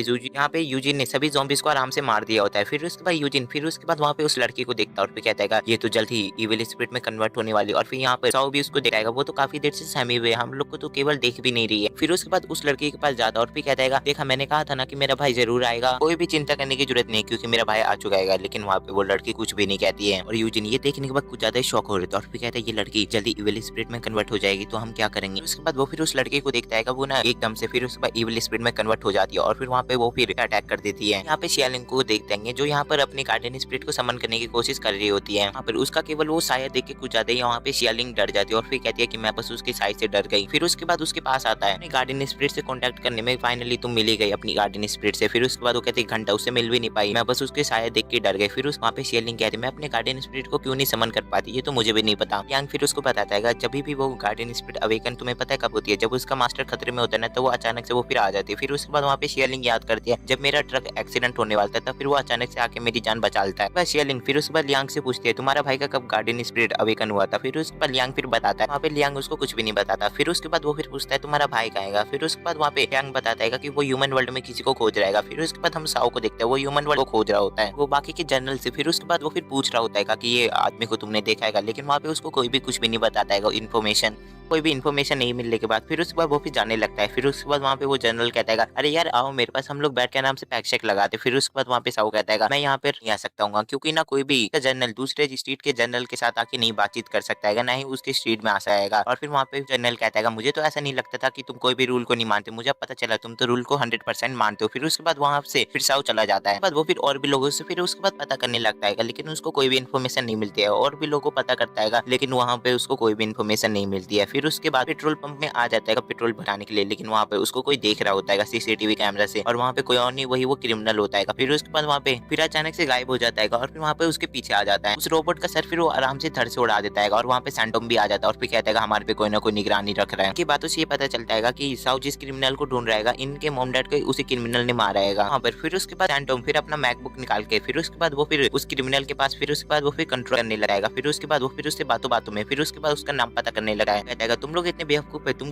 पे यूजिन ने सभी ज़ॉम्बीज़ को आराम से मार दिया होता है। फिर उसके बाद यूजिन फिर उसके बाद वहाँ पे उस लड़की को देखता है और फिर कहता है ये तो जल्द ही इविल स्पिरिट में कन्वर्ट होने वाली। और फिर यहाँ पे साओ भी उसको दिखाएगा, वो तो तो काफी देर से सहमे हुए, हम लोग को तो केवल देख भी नहीं रही है। फिर उसके बाद उस लड़के के पास जाता और फिर कहता है देखा मैंने कहा था ना कि मेरा भाई जरूर आएगा, कोई भी चिंता करने की जरूरत नहीं क्योंकि मेरा भाई आ चुका है। लेकिन वहाँ पे वो लड़की कुछ भी नहीं कहती है और यूजिन ये देखने के बाद कुछ ज्यादा शौक हो रहे थे और फिर कहता है ये लड़की जल्दी इविल स्पिरिट में कन्वर्ट हो जाएगी तो हम क्या करेंगे। उसके बाद वो फिर उस लड़के को देखता है वो ना एकदम से फिर उसके बाद इविल स्पिरिट में कन्वर्ट हो जाती है और फिर वहाँ पे वो फिर अटैक कर देती है। यहाँ पे शियालिंग को देखते हैं जो यहाँ पर अपनी गार्डियन स्पिरिट को समन करने की कोशिश कर रही होती है। यहाँ पर उसका केवल वो साया देख के कुछ ज्यादा ही वहाँ पे शियालिंग डर जाती है और फिर कहती है कि मैं बस उसके साइज से डर गई। फिर उसके बाद उसके पास आता है अपनी गार्डियन स्पिरिट से कांटेक्ट करने में, फाइनली तुम मिल ही गई अपनी गार्डियन स्पिरिट से। फिर उसके बाद वो कहती है घंटा उससे मिल भी नहीं पाई, मैं बस उसके साया देख के डर गई। फिर उस वहाँ पे शियालिंग कहती है मैं अपने गार्डियन स्पिरिट को क्यों नहीं समन कर पाती, ये तो मुझे भी नहीं पता। यांग फिर उसको बताता है जब भी वो गार्डियन स्पिरिट अवेकन तुम्हें पता है कब होती है, जब उसका मास्टर खतरे में होता है ना तो वो अचानक से वो फिर आ जाती है। फिर उसके बाद वहाँ पे शियालिंग याद करती है जब मेरा ट्रक एक्सीडेंट होने वाला था फिर वो अचानक से आके मेरी जान बचा लेता है। बस शियालिंग फिर उसके बाद लियांग से पूछती है तुम्हारा भाई का कब गार्डियन स्पिरिट अवेकन हुआ था। फिर उसके बाद लियांग फिर बताता है, वहाँ पे लियांग उसको कुछ भी नहीं बताता। फिर उसके बाद वो फिर पूछता है तुम्हारा भाई कहेगा। फिर उसके बाद वहाँ पे लियांग बताता है कि वो ह्यूमन वर्ल्ड में किसी को खोज रहेगा। फिर उसके बाद हम साओ को देखते हैं वो ह्यूमन वर्ल्ड को खोज रहा होता है वो बाकी के जनरल से। फिर उसके बाद वो फिर पूछ रहा होता है कि ये आदमी को तुमने देखा है, लेकिन वहाँ पे उसको कोई भी कुछ भी नहीं बताता है इन्फॉर्मेशन, कोई भी इन्फॉर्मेशन नहीं मिलने के बाद फिर उसके बाद वो फिर जाने लगता है। फिर उसके बाद वहाँ पे वो जनरल कहता है अरे यार आओ मेरे पास, हम लोग बैठ के आराम से पैक शेक लगाते। फिर उसके बाद वहाँ पे साओ कहता है मैं यहाँ पे नहीं आ सकता हूँ क्योंकि ना कोई भी जनरल दूसरे स्ट्रीट के जनरल के साथ आके नहीं बातचीत कर सकता है, ना ही उसके स्ट्रीट में आ जाएगा। और फिर वहाँ पे जनरल कहता है मुझे तो ऐसा नहीं लगता था कि तुम कोई भी रूल को नहीं मानते, मुझे पता चला तुम तो रूल को 100% मानते हो। फिर उसके बाद वहाँ से फिर साओ चला जाता है। बाद वो फिर और भी लोगों से फिर उसके बाद पता करने लगता है लेकिन उसको कोई भी इन्फॉर्मेशन नहीं मिलती है। और भी लोगों को पता करता है लेकिन वहाँ पे उसको कोई भी इन्फॉर्मेशन नहीं मिलती है। फिर उसके बाद पेट्रोल पंप में आ जाता है पेट्रोल भराने के लिए, लेकिन वहाँ पे उसको कोई देख रहा होता है सीसीटीवी कैमरा से और वहाँ पे कोई और नहीं वही वो क्रिमिनल होता है। फिर उसके बाद वहाँ पे फिर अचानक से गायब हो जाता है और फिर वहाँ पे उसके पीछे आ जाता है उस रोबोट का सर। फिर वो आराम से धड़ से उड़ा देता है और वहाँ पे सैंटोम भी आ जाता है और फिर कहता है हमारे पे कोई ना कोई निगरानी रख रहा है। की बातों से ये पता चलता है कि साउ जिस क्रिमिनल को ढूंढ रहेगा इनके मॉम डैड को उसी क्रिमिनल ने मारा है वहाँ पर। फिर उसके बाद सैंटोम फिर अपना मैकबुक निकाल के फिर उसके बाद वो फिर उस क्रिमिनल के पास फिर उसके बाद वो फिर कंट्रोल करने लगाएगा। फिर उसके बाद वो फिर उससे बातों में फिर उसके बाद उसका नाम पता करने लगा है। कहता है तुम लोग इतने बेवकूफ है, तुम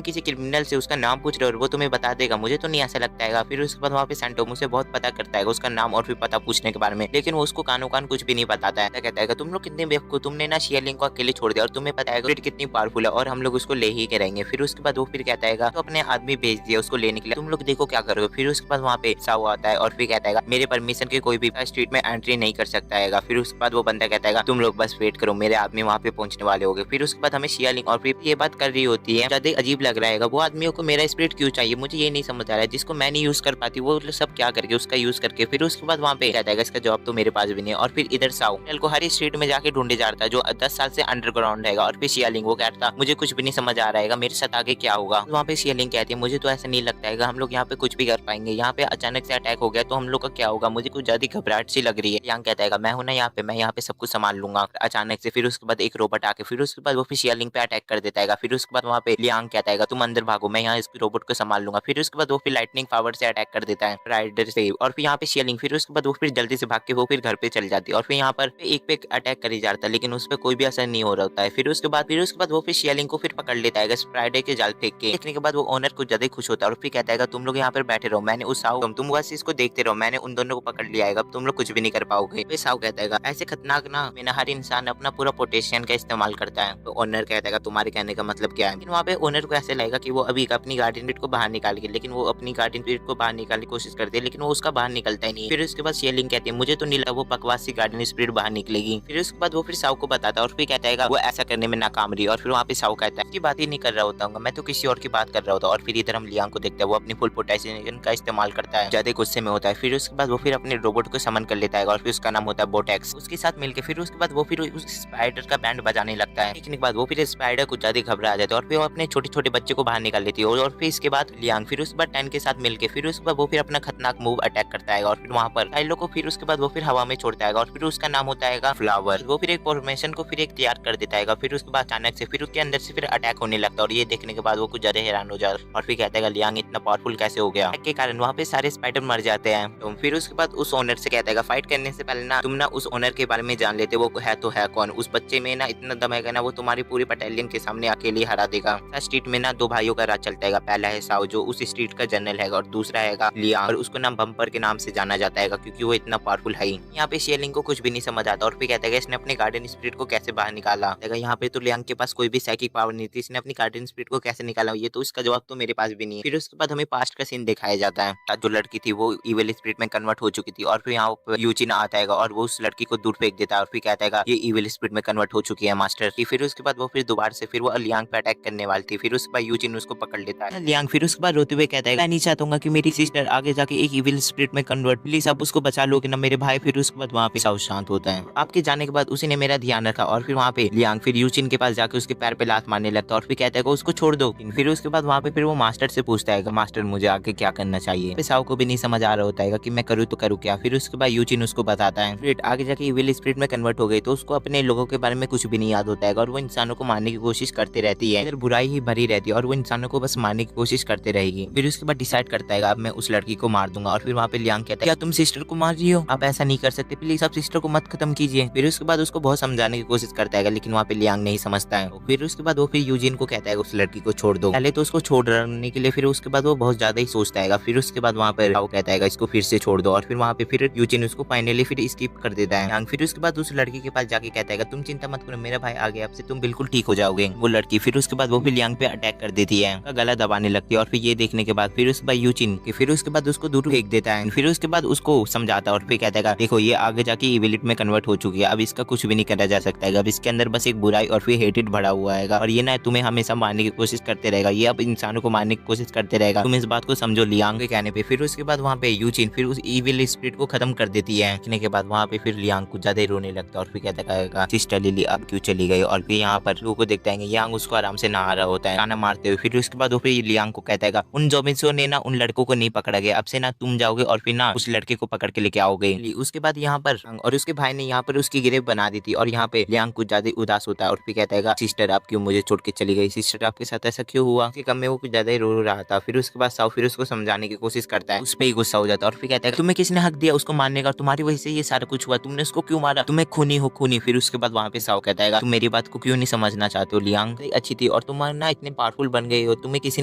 किसी क्रिमिनल से उसका नाम पूछ रहे हो और वो तुम्हें बता देगा, मुझे तो नहीं ऐसा लगता है। फिर उसके बाद वहाँ पे सैंटोम उसे बहुत पता करता है उसका नाम और फिर पता पूछने के बारे में, लेकिन वो उसको कानो कान कुछ भी नहीं बताता है। कहता है तुम लोग कितने बेवकूफ, तुमने ना शियालिंग को अकेले छोड़ दिया और तुम्हें पता है कितनी पावरफुल है और हम लोग उसको ले ही करेंगे। फिर उसके बाद वो फिर कहता है तो अपने आदमी भेज दिया उसको लेने के लिए, तुम लोग देखो क्या करोगे। फिर उसके बाद वहाँ पे साओ आता है और फिर कहता है मेरे परमिशन के कोई भी स्ट्रीट में एंट्री नहीं कर सकता है। फिर उसके बाद वो बंदा कहता है तुम लोग बस वेट करो, मेरे आदमी वहाँ पे पहुंचने वाले होंगे। फिर उसके बाद हमें शियालिंग और फिर ये बात कर रही होती है ज्यादा अजीब लग रहा है वो आदमियों को मेरा स्पिरिट क्यों चाहिए, मुझे ये नहीं समझ आ रहा है, जिसको मैं नहीं यूज कर पाती वो सब क्या करके उसका यूज करके। फिर उसके बाद वहाँ पे कहता है इसका जवाब तो मेरे पास भी नहीं है। और फिर इधर साओ को हर स्ट्रीट में जाके ढूंढे जा रहा था जो 10 साल से अंडरग्राउंड है। और फिर शियालिंग वो कहता मुझे कुछ भी नहीं समझ आ रहा है, मेरे साथ आगे क्या होगा। वहाँ पे शियालिंग कहती है मुझे तो ऐसा नहीं लगता है हम लोग यहाँ पे कुछ भी कर पाएंगे, यहाँ पे अचानक से अटैक हो गया तो हम लोग का क्या होगा, मुझे कुछ ज्यादा घबराहट सी लग रही है। यांग कहता है मैं हूँ ना यहाँ पे, मैं यहाँ पे सब कुछ संभाल लूंगा। अचानक से फिर उसके बाद एक रोबोट आके फिर उसके बाद वो फिर शियालिंग पे अटैक कर देता है। फिर उसके बाद वहाँ पे लियांग कहता है तुम अंदर भागो, मैं यहाँ इस रोबोट को संभाल लूंगा। फिर उसके बाद वो फिर लाइटनिंग पावर से अटैक कर देता है राइडर से और फिर यहाँ पे शियालिंग फिर उसके बाद वो फिर जल्दी से भाग के वो फिर घर पे चल जाती है और फिर यहाँ पर एक पे अटैक करी जाता है लेकिन उस पर कोई भी असर नहीं हो रहा होता है। फिर उसके बाद वो फिर शियालिंग को फिर पकड़ लेता है फ्राइडे के जाल फेंक के। देखने के बाद वो ओनर कुछ ज्यादा खुश होता है और फिर कहता है तुम लोग यहाँ पर बैठे रहो, मैंने उस साउ तुम बस इसको देखते रहो, मैंने उन दोनों को पकड़ लिया है, अब तुम लोग कुछ भी नहीं कर पाओगे। फिर साउ कहता है ऐसे खतरनाक ना में हर इंसान अपना पूरा पोटेंशियल का इस्तेमाल करता है। तो ओनर कहता है तुम्हारे कहने का मतलब क्या है। लेकिन वहाँ पे ओनर को ऐसे लगेगा कि वो अभी अपनी गार्डियन स्पिरिट को बाहर निकाल के, लेकिन वो अपनी गार्डियन स्पिरिट को बाहर निकालने की कोशिश करती है लेकिन वो उसका बाहर निकलता ही नहीं। फिर उसके बाद शियालिंग कहती है मुझे तो नहीं लगा वो बकवास सी गार्डियन स्पिरिट बाहर निकलेगी। फिर उसके बाद वो फिर साउ को बताता है और फिर कहता है वो ऐसा करने में नाकाम रही। और फिर वहाँ पे साउ कहता है की बात ही नहीं कर रहा होता हूँ मैं तो किसी और की बात कर रहा होता। और फिर इधर हम लियांग को देखते हैं वो अपनी फुल पोटेंशियल का इस्तेमाल करता है, ज्यादा गुस्से में होता है। फिर उसके बाद वो फिर अपने रोबोट को समन कर लेता है और फिर उसका नाम होता है बोटेक्स, उसके साथ मिलकर फिर उसके बाद वो फिर उस स्पाइडर का बैंड बजाने लगता है। देखने के बाद वो फिर स्पाइडर को ज्यादा घबरा जाता है और फिर वो अपने छोटे छोटे बच्चे को बाहर निकाल लेती है। और फिर इसके बाद लियांग फिर उसके बाद टैन के साथ मिलकर फिर उसके बाद वो फिर अपना खतरनाक मूव अटैक करता है और फिर वहाँ पर टाइलो को फिर उसके बाद वो फिर हवा में छोड़ता है और फिर उसका नाम होता है फ्लावर। वो फिर एक फॉर्मेशन को फिर एक तैयार कर देता है। फिर उसके बाद अचानक से फिर उसके अंदर से फिर अटैक होने लगता है और ये देखने के बाद वो कुछ ज्यादा हैरान हो जाता है और फिर कहता है लियांग इतना पावरफुल कैसे हो गया, के कारण वहाँ पे सारे स्पाइडर मर जाते हैं। तो फिर उसके बाद उस ओनर से कहता है फाइट करने से पहले ना तुम ना उस ओनर के बारे में जान लेते, वो है तो है कौन, उस बच्चे में ना इतना दम है ना वो तुम्हारी पूरी बटालियन के सामने अकेले हरा देगा। स्ट्रीट में ना दो भाइयों का राज चलता है, पहला है साओ जो उस स्ट्रीट का जनरल है और दूसरा है लियांग और उसको नाम बम्पर के नाम से जाना जाता है क्योंकि वो इतना पावरफुल है। यहाँ पे शियालिंग को कुछ भी नहीं समझ आता और फिर कहता है इसने अपने गार्डियन स्पिरिट को कैसे बाहर निकाला। यहाँ पे तो लियांग के पास कोई भी साइकिक पावर नहीं थी, इसने अपनी गार्डियन स्पिरिट को कैसे निकाला, ये तो इसका जवाब तो मेरे पास भी नहीं है। फिर उसके बाद हमें पास्ट का सीन दिखाया जाता है। जो लड़की थी वो इविल स्पिरिट में कन्वर्ट हो चुकी थी और फिर यहाँ पर यूजिन आता है और वो उस लड़की को दूर फेंक देता है और फिर कहता है ये इविल स्पिरिट में कन्वर्ट हो चुकी है मास्टर की। फिर उसके बाद वो फिर दोबारा से फिर वो लियांग पे अटैक करने वाली थी। फिर उसके बाद यूजिन उसको पकड़ लेता है लियांग। फिर उसके बाद रोते हुए कहता है मैं नहीं चाहूंगा कि मेरी सिस्टर आगे जाके एक इविल स्पिरिट में कन्वर्ट, प्लीज आप उसको बचा लोगे ना मेरे भाई। फिर उसके बाद वहाँ पे साउ शांत होता है। आपके जाने के बाद उसी ने मेरा ध्यान रखा और फिर वहाँ पे लियांग फिर यूजिन के पास जाके उसके पैर पे लात मारने लगता है और फिर कहता है उसको छोड़ दो। फिर उसके बाद वहाँ पे फिर वो मास्टर से पूछता है मास्टर मुझे आगे क्या करना चाहिए। साउ को भी नहीं समझ आ रहा होता है कि मैं करूँ तो करूँ क्या। फिर उसके बाद यूजिन उसको बताता है फिर आगे जाके इविल स्पिरिट में कन्वर्ट हो गई तो उसको अपने लोगों के बारे में कुछ भी नहीं याद होता है और वो इंसानों को मारने की कोशिश करते रहती है। बुराई ही भरी रहती है और वो इंसानों को बस मारने की कोशिश करते रहेगी। फिर उसके बाद डिसाइड करता है अब मैं उस लड़की को मार दूंगा। और फिर वहाँ पे लियांग कहता है क्या तुम सिस्टर को मार रही हो, आप ऐसा नहीं कर सकते, प्लीज आप सिस्टर को मत खत्म कीजिए। फिर उसके बाद उसको बहुत समझाने की कोशिश करता है लेकिन वहाँ पे लियांग नहीं समझता है। फिर उसके बाद वो फिर यूजिन को कहता है उस लड़की को छोड़ दो। पहले तो उसको छोड़ने के लिए फिर उसके बाद वो बहुत ज्यादा ही सोचता है। फिर उसके बाद वहाँ पर वो कहता है इसको फिर से छोड़ दो और फिर वहाँ पे फिर यूजिन उसको फाइनली फिर स्किप कर देता है। फिर उसके बाद उस लड़की के पास जाके कहता है तुम चिंता मत करो मेरा भाई आ गया, आपसे तुम बिल्कुल ठीक हो जाओगे। वो लड़की फिर उसके बाद वो भी लियांग पे अटैक कर देती है, गला दबाने लगती है और फिर ये देखने के बाद फिर उसके बाद यूजिन फिर उसके बाद उसको दूर फेंक देता है। फिर उसके बाद उसको समझाता है और फिर कहता है देखो ये आगे जाके इविलिट में कन्वर्ट हो चुकी है, अब इसका कुछ भी नहीं करा जा सकता है, अब इसके अंदर बस एक बुराई और फिर हेटेड भरा हुआ है और ये ना तुम्हें हमेशा मारने की कोशिश करते रहेगा, ये अब इंसानों को मारने की कोशिश करते रहेगा, तुम इस बात को समझो लियांग के कहने पे। फिर उसके बाद वहाँ पे यूजिन फिर उस इविल स्पिरिट को खत्म कर देती है। देखने के बाद वहाँ पे फिर लियांग कुछ ज्यादा रोने लगता है और फिर कहता है सिस्टर लिली अब क्यों चली गई। और फिर यहाँ पर लोगों को देखता है लियांग उसको आराम से नहा रहा होता है खाना मारते हुए। फिर उसके बाद वो फिर लियांग को कहता है उन ज़ॉम्बीज़ों ने ना उन लड़कों को नहीं पकड़ा गया, अब से ना तुम जाओगे और फिर ना उस लड़के को पकड़ के लेके आओगे। उसके बाद यहाँ पर और उसके भाई ने यहाँ पर उसकी गिरफ्त बना दी थी और यहाँ पे लियांग कुछ ज्यादा उदास होता है और फिर कहता है सिस्टर आप क्यों मुझे छोड़ के चली गई, सिस्टर आपके साथ ऐसा क्यों हुआ। उसके कम में वो कुछ ज्यादा ही रो रहा था। फिर उसके बाद साउ फिर उसको समझाने की कोशिश करता है, उस पर ही गुस्सा हो जाता है और फिर कहता है तुम्हें किसने हक दिया उसको मारने का, तुम्हारी वजह से ये सारा कुछ हुआ, तुमने उसको क्यों मारा, तुम्हें खूनी हो खूनी। फिर उसके बाद वहाँ पे साउ कहता है तुम मेरी बात को क्यों नहीं समझना चाहते हो, लियांग अच्छी थी और तुम ना इतने पावरफुल बन गए हो, तुम्हें किसी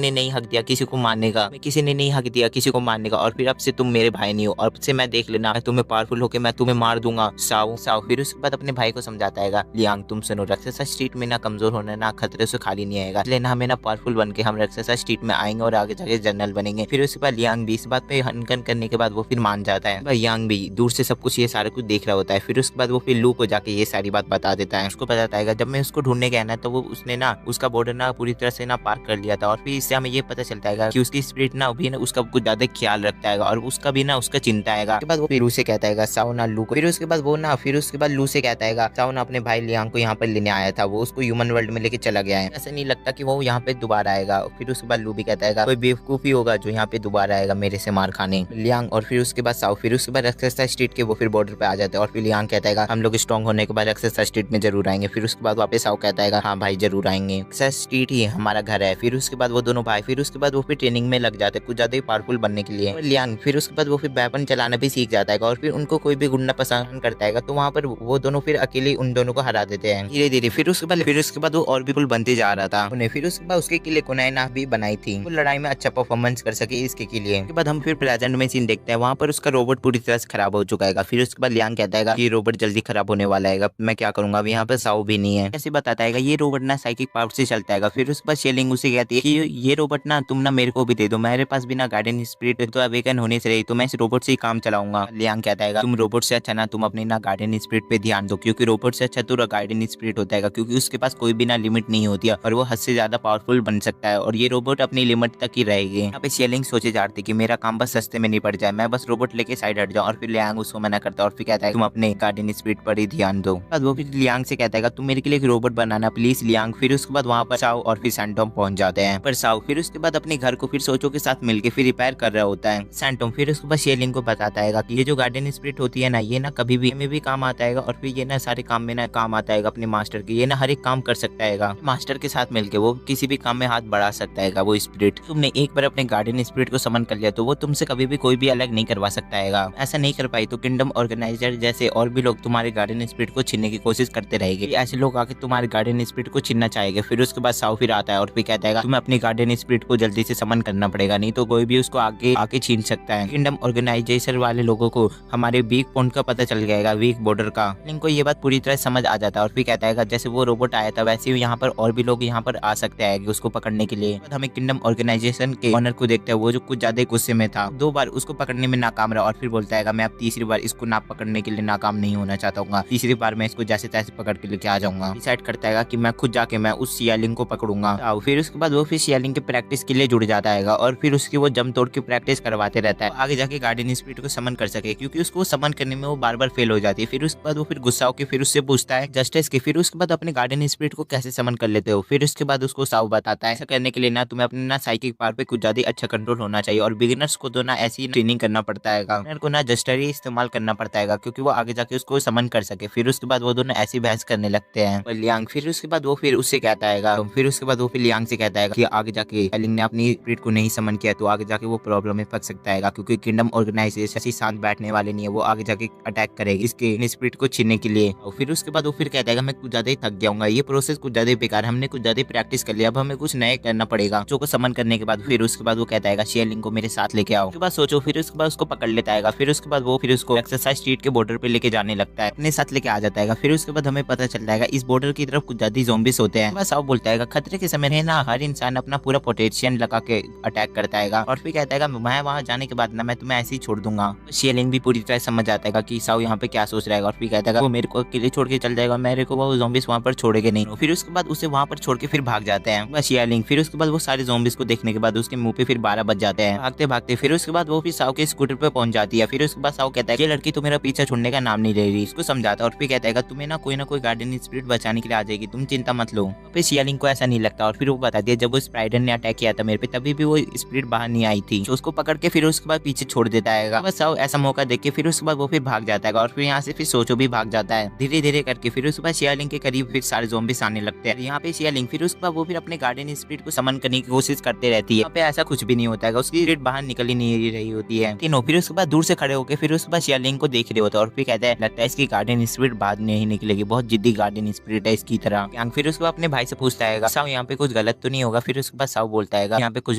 ने नहीं हक दिया किसी को मारने का, किसी ने नहीं हक दिया किसी को मारने का और फिर अब से तुम मेरे भाई नहीं हो और अब से मैं देख लेना तुम्हें पावरफुल होकर मैं तुम्हें मार दूंगा। साउ फिर उसके बाद अपने भाई को समझाता है लियांग तुम सुनो राक्षसा स्ट्रीट में ना कमजोर होना ना खतरे से खाली नहीं आएगा, इसलिए ना हमें ना पावरफुल बन के हम राक्षसा स्ट्रीट में आएंगे और आगे जाके जनरल बनेंगे। फिर उसके बाद लियांग भी इस बात पे हनकन करने के बाद वो फिर मान जाता है। लियांग भी दूर से सब कुछ ये सारा कुछ देख रहा होता है। फिर उसके बाद वो फिर लू को जाके ये सारी बात बता देता है। उसको बताता है जब मैं उसको ढूंढने गया ना तो वो उसने ना उसका बॉर्डर ना पूरी तरह से ना पार कर लिया था और फिर इससे हमें ये पता चलता है कि उसकी स्पिरिट ना भी ना उसका कुछ ज्यादा ख्याल रखता है और उसका भी ना उसका चिंता है। उसके बाद वो फिर उसे कहता है साउ ना लू को। फिर उसके बाद वो ना फिर उसके बाद लू से कहता है साउ ना अपने भाई लियांग को यहाँ पर लेने आया था, वो उसको ह्यूमन वर्ल्ड में लेके चला गया है, ऐसा नहीं लगता कि वो यहाँ पे दोबारा आएगा। फिर उसके बाद लू भी कहता है कोई बेवकूफी होगा जो यहाँ पे दोबारा आएगा मेरे से मार खाने लियांग। और फिर उसके बाद साउ फिर उसके बाद राक्षसा स्ट्रीट के वो फिर बॉर्डर पे आ जाते हैं और फिर लियांग कहता है हम लोग स्ट्रॉन्ग होने के बाद राक्षसा स्ट्रीट में जरूर आएंगे। फिर उसके बाद वापस साउ कहता है हाँ भाई जरूर आएंगे, राक्षसा स्ट्रीट ही हमारा घर है। फिर उसके बाद वो दोनों भाई फिर उसके बाद वो फिर ट्रेनिंग में लग जाते हैं कुछ ज्यादा ही पावरफुल बनने के लिए। लियांग फिर उसके बाद वो फिर वेपन चलाना भी सीख जाता है और फिर उनको कोई भी गुंडा पसंद करता है तो वहाँ पर वो दोनों फिर अकेले उन दोनों को हरा देते हैं धीरे धीरे। फिर उसके बाद वो और भी पुल बनते जा रहा था उन्हें। फिर उसके बाद उसके किले को नैना भी बनाई थी, वो लड़ाई में अच्छा परफॉर्मेंस कर सके इसके लिए। उसके बाद हम फिर प्रेजेंट में सीन देखते हैं, वहाँ पर उसका रोबोट पूरी तरह से खराब हो चुका है। फिर उसके बाद लियांग कहता है कि रोबोट जल्दी खराब होने वाला है, मैं क्या करूंगा, अब यहाँ पे साउ भी नहीं है। ऐसे बताता है ये रोबोट ना साइकिक पावर से चलता है। फिर उसके बाद शेलिंग उसे कहती है कि ये रोबोट ना तुम ना मेरे को भी दे दो, मेरे पास भी ना गार्डियन स्पिरिट तो अवेकन होने से रही, तो मैं इस रोबोट से ही काम चलाऊंगा। लियांग कहता है तुम रोबोट से अच्छा ना तुम अपने ना गार्डियन स्पिरिट पे ध्यान दो, क्योंकि रोबोट से अच्छा तो गार्डियन स्पिरिट होता है, क्योंकि उसके पास कोई भी ना लिमिट नहीं होती है और वो हद से ज्यादा पावरफुल बन सकता है और ये रोबोट अपनी लिमिट तक ही रहेगी। यहाँ पे शेलिंग सोचे जा रही थी कि मेरा काम बस सस्ते में नहीं पड़ जाए, मैं बस रोबोट लेके साइड हट जाऊँ। और फिर लियांग उसको मना करता है और फिर कहता है तुम अपने गार्डियन स्पिरिट पर ही ध्यान दो। बाद वो फिर लियांग से कहता है तुम मेरे के लिए एक रोबोट बनाना प्लीज लियांग। फिर उसके बाद वहाँ पर साउ और फिर सैंटोम पहुंच जाते हैं। पर साउ फिर उसके बाद अपने घर को फिर सोचो के साथ मिलकर फिर रिपेयर कर रहा होता है। सैंटोम फिर उसके बाद शेलिंग को बताता है कि ये जो गार्डियन स्पिरिट होती है ना ये ना कभी भी में भी काम आता है और फिर ये ना सारे काम में ना काम आता है अपने मास्टर के, ये ना हर एक काम कर सकता है मास्टर के साथ मिलके, वो किसी भी काम में हाथ बढ़ा सकता है वो स्पिरिट। तुमने एक बार अपने गार्डियन स्पिरिट को समन कर लिया तो वो तुमसे कभी भी कोई भी अलग नहीं करवा सकता है। ऐसा नहीं कर पाई तो किंगडम ऑर्गेनाइजर जैसे और भी लोग तुम्हारे गार्डियन स्पिरिट को छीनने की कोशिश करते रहेंगे, ऐसे लोग आके तुम्हारे गार्डियन स्पिरिट को छीनना चाहेंगे। फिर उसके बाद साउ फिर आता है और फिर कहता है तुम्हें अपनी गार्डियन स्पिरिट को जल्दी से समन करना पड़ेगा, नहीं तो कोई भी उसको आके छीन सकता है। किंगडम ऑर्गेनाइजेशन वाले लोगों को हमारे वीक पॉइंट का पता चल जाएगा, वीक बॉर्डर का। इनको ये बात पूरी तरह समझ आ जाता है और फिर कहता है जैसे वो रोबोट आया था वैसे ही यहाँ पर और भी लोग यहाँ पर आ सकते हैं उसको पकड़ने के लिए। हमें किंगडम ऑर्गेनाइजेशन के ऑनर को देखते हैं, वो जो कुछ ज्यादा गुस्से में था, 2 बार उसको पकड़ने में नाकाम रहा और फिर बोलता है मैं अब तीसरी बार इसको ना पकड़ने के लिए नाकाम नहीं होना चाहता हूँ, तीसरी बार मैं इसको जैसे तैसे पकड़ के लेके आ जाऊंगा। डिसाइड करता है कि मैं खुद जाके मैं उस सियालिंग को पकड़ूंगा। फिर उसके बाद वो फिर सियालिंग की प्रैक्टिस के लिए जुड़ जाता है और फिर उसकी वो जम तोड़ की प्रैक्टिस करवाते रहता है आगे जाके गार्डियन स्पिरिट को समन कर सके, क्योंकि उसको समन करने में वो बार बार फेल हो जाती है। फिर उसके बाद वो फिर गुस्सा होकर फिर उससे पूछता है जस्टिस की, फिर उसके बाद अपने गार्डियन स्पिरिट को कैसे समन कर लेते हो। फिर उसके बाद उसको साउ बताता है ऐसा करने के लिए ना तुम्हें अपने ना साइकिक पावर पे कुछ ज्यादा अच्छा कंट्रोल होना चाहिए और बिगिनर्स को तो ना ऐसी ट्रेनिंग करना पड़ता है, बिगिनर को ना जस्टरी इस्तेमाल करना पड़ता है क्योंकि वो आगे जाके उसको समन कर सके। फिर उसके बाद वो दोनों ऐसी बहस करने लगते हैं लियांग। फिर उसके बाद वो फिर उससे कहता है फिर उसके बाद वो फिर लियांग से कहता है कि आगे जाके एलिंग ने अपनी स्पिरिट को नहीं समन किया तो आगे जाके वो प्रॉब्लम में फंस सकता है, क्योंकि किंगडम ऑर्गेनाइजेशन ऐसी शांत बैठने वाले नहीं है, वो आगे जाके अटैक करेगी इसके स्पिरिट को छीनने के लिए। और फिर उसके बाद वो फिर कहता है मैं कुछ ज्यादा ही थक जाऊंगा, ये प्रोसेस कुछ ज्यादा ही बेकार, हमने कुछ ज्यादा प्रैक्टिस कर लिया, अब हमें कुछ नए करना पड़ेगा जो को समन करने के बाद। फिर उसके बाद वो कहता है शेयरलिंग को मेरे साथ लेके आओ। उसके बाद सोचो फिर उसके बाद उसको पकड़ लेता है। फिर उसके बाद वो फिर उसको एक्सरसाइज स्ट्रीट के बॉर्डर पे लेके जाने लगता है, अपने साथ लेके आ जाता है। फिर उसके बाद हमें पता चलता है इस बॉर्डर की तरफ कुछ ज्यादा ज़ॉम्बीज होते हैं। बस अब बोलता है खतरे के समय है ना हर इंसान अपना पूरा पोटेंशियल लगा के अटैक करता है और फिर कहता है मैं वहां जाने के बाद ना मैं तुम्हें ऐसे ही छोड़ दूंगा। शेयरलिंग भी पूरी तरह समझ जाता है कि साउ यहाँ पे क्या सोच रहा है और फिर कहता है वो मेरे को अकेले छोड़ के चल जाएगा, मेरे को वो ज़ॉम्बीज वहां पर छोड़ेंगे नहीं। फिर उसके बाद उसे वहां पर छोड़ के फिर भाग जाते हैं बस शेयरलिंग। फिर उसके बाद वो सारे ज़ॉम्बीज को देखने के बाद उसके मुंह पे फिर 12 बज जाते हैं भागते भागते। फिर उसके बाद वो फिर साउ के स्कूटर पे पहुंच जाती है। फिर उसके बाद साउ कहता है ये लड़की तो मेरा पीछा छोड़ने का नाम नहीं ले रही, इसको समझाता है और फिर कहता है तुम्हें ना कोई गार्डियन स्पिरिट बचाने के लिए आ जाएगी, तुम चिंता मत लो। फिर शेयरलिंग को ऐसा नहीं लगता और फिर वो बता दिया जब वो स्पाइडर ने अटैक किया था मेरे पे तभी भी वो स्पिरिट बाहर नहीं आई थी, तो उसको पकड़ के फिर उसके बाद पीछे छोड़ देता है। बस साउ ऐसा मौका देख के फिर उसके बाद वो फिर भाग जाता है और फिर यहाँ से फिर सोचो भी भाग जाता है धीरे धीरे करके। फिर उसके बाद शेयरलिंग के करीब फिर सारे ज़ॉम्बीज आने लगते हैं। यहाँ पे शेयरलिंग फिर उसके बाद वो फिर अपने गार्डियन स्पिरिट को समन करने की कोशिश करते रहती है, यहाँ पे ऐसा कुछ भी नहीं होता है, उसकी स्पिरिट बाहर निकल ही नहीं रही होती है तीनों। फिर उसके बाद दूर से खड़े होकर फिर उसके बाद शेयरलिंग को देख रहे होते हैं और फिर कहता है लगता है इसकी गार्डियन स्पिरिट बाहर नहीं निकलेगी, बहुत जिद्दी गार्डियन स्पिरिट है इसकी तरह। फिर उसके बाद अपने भाई से पूछता है साउ यहाँ पे कुछ गलत तो नहीं होगा। फिर उसके बाद साउ बोलता है यहाँ पे कुछ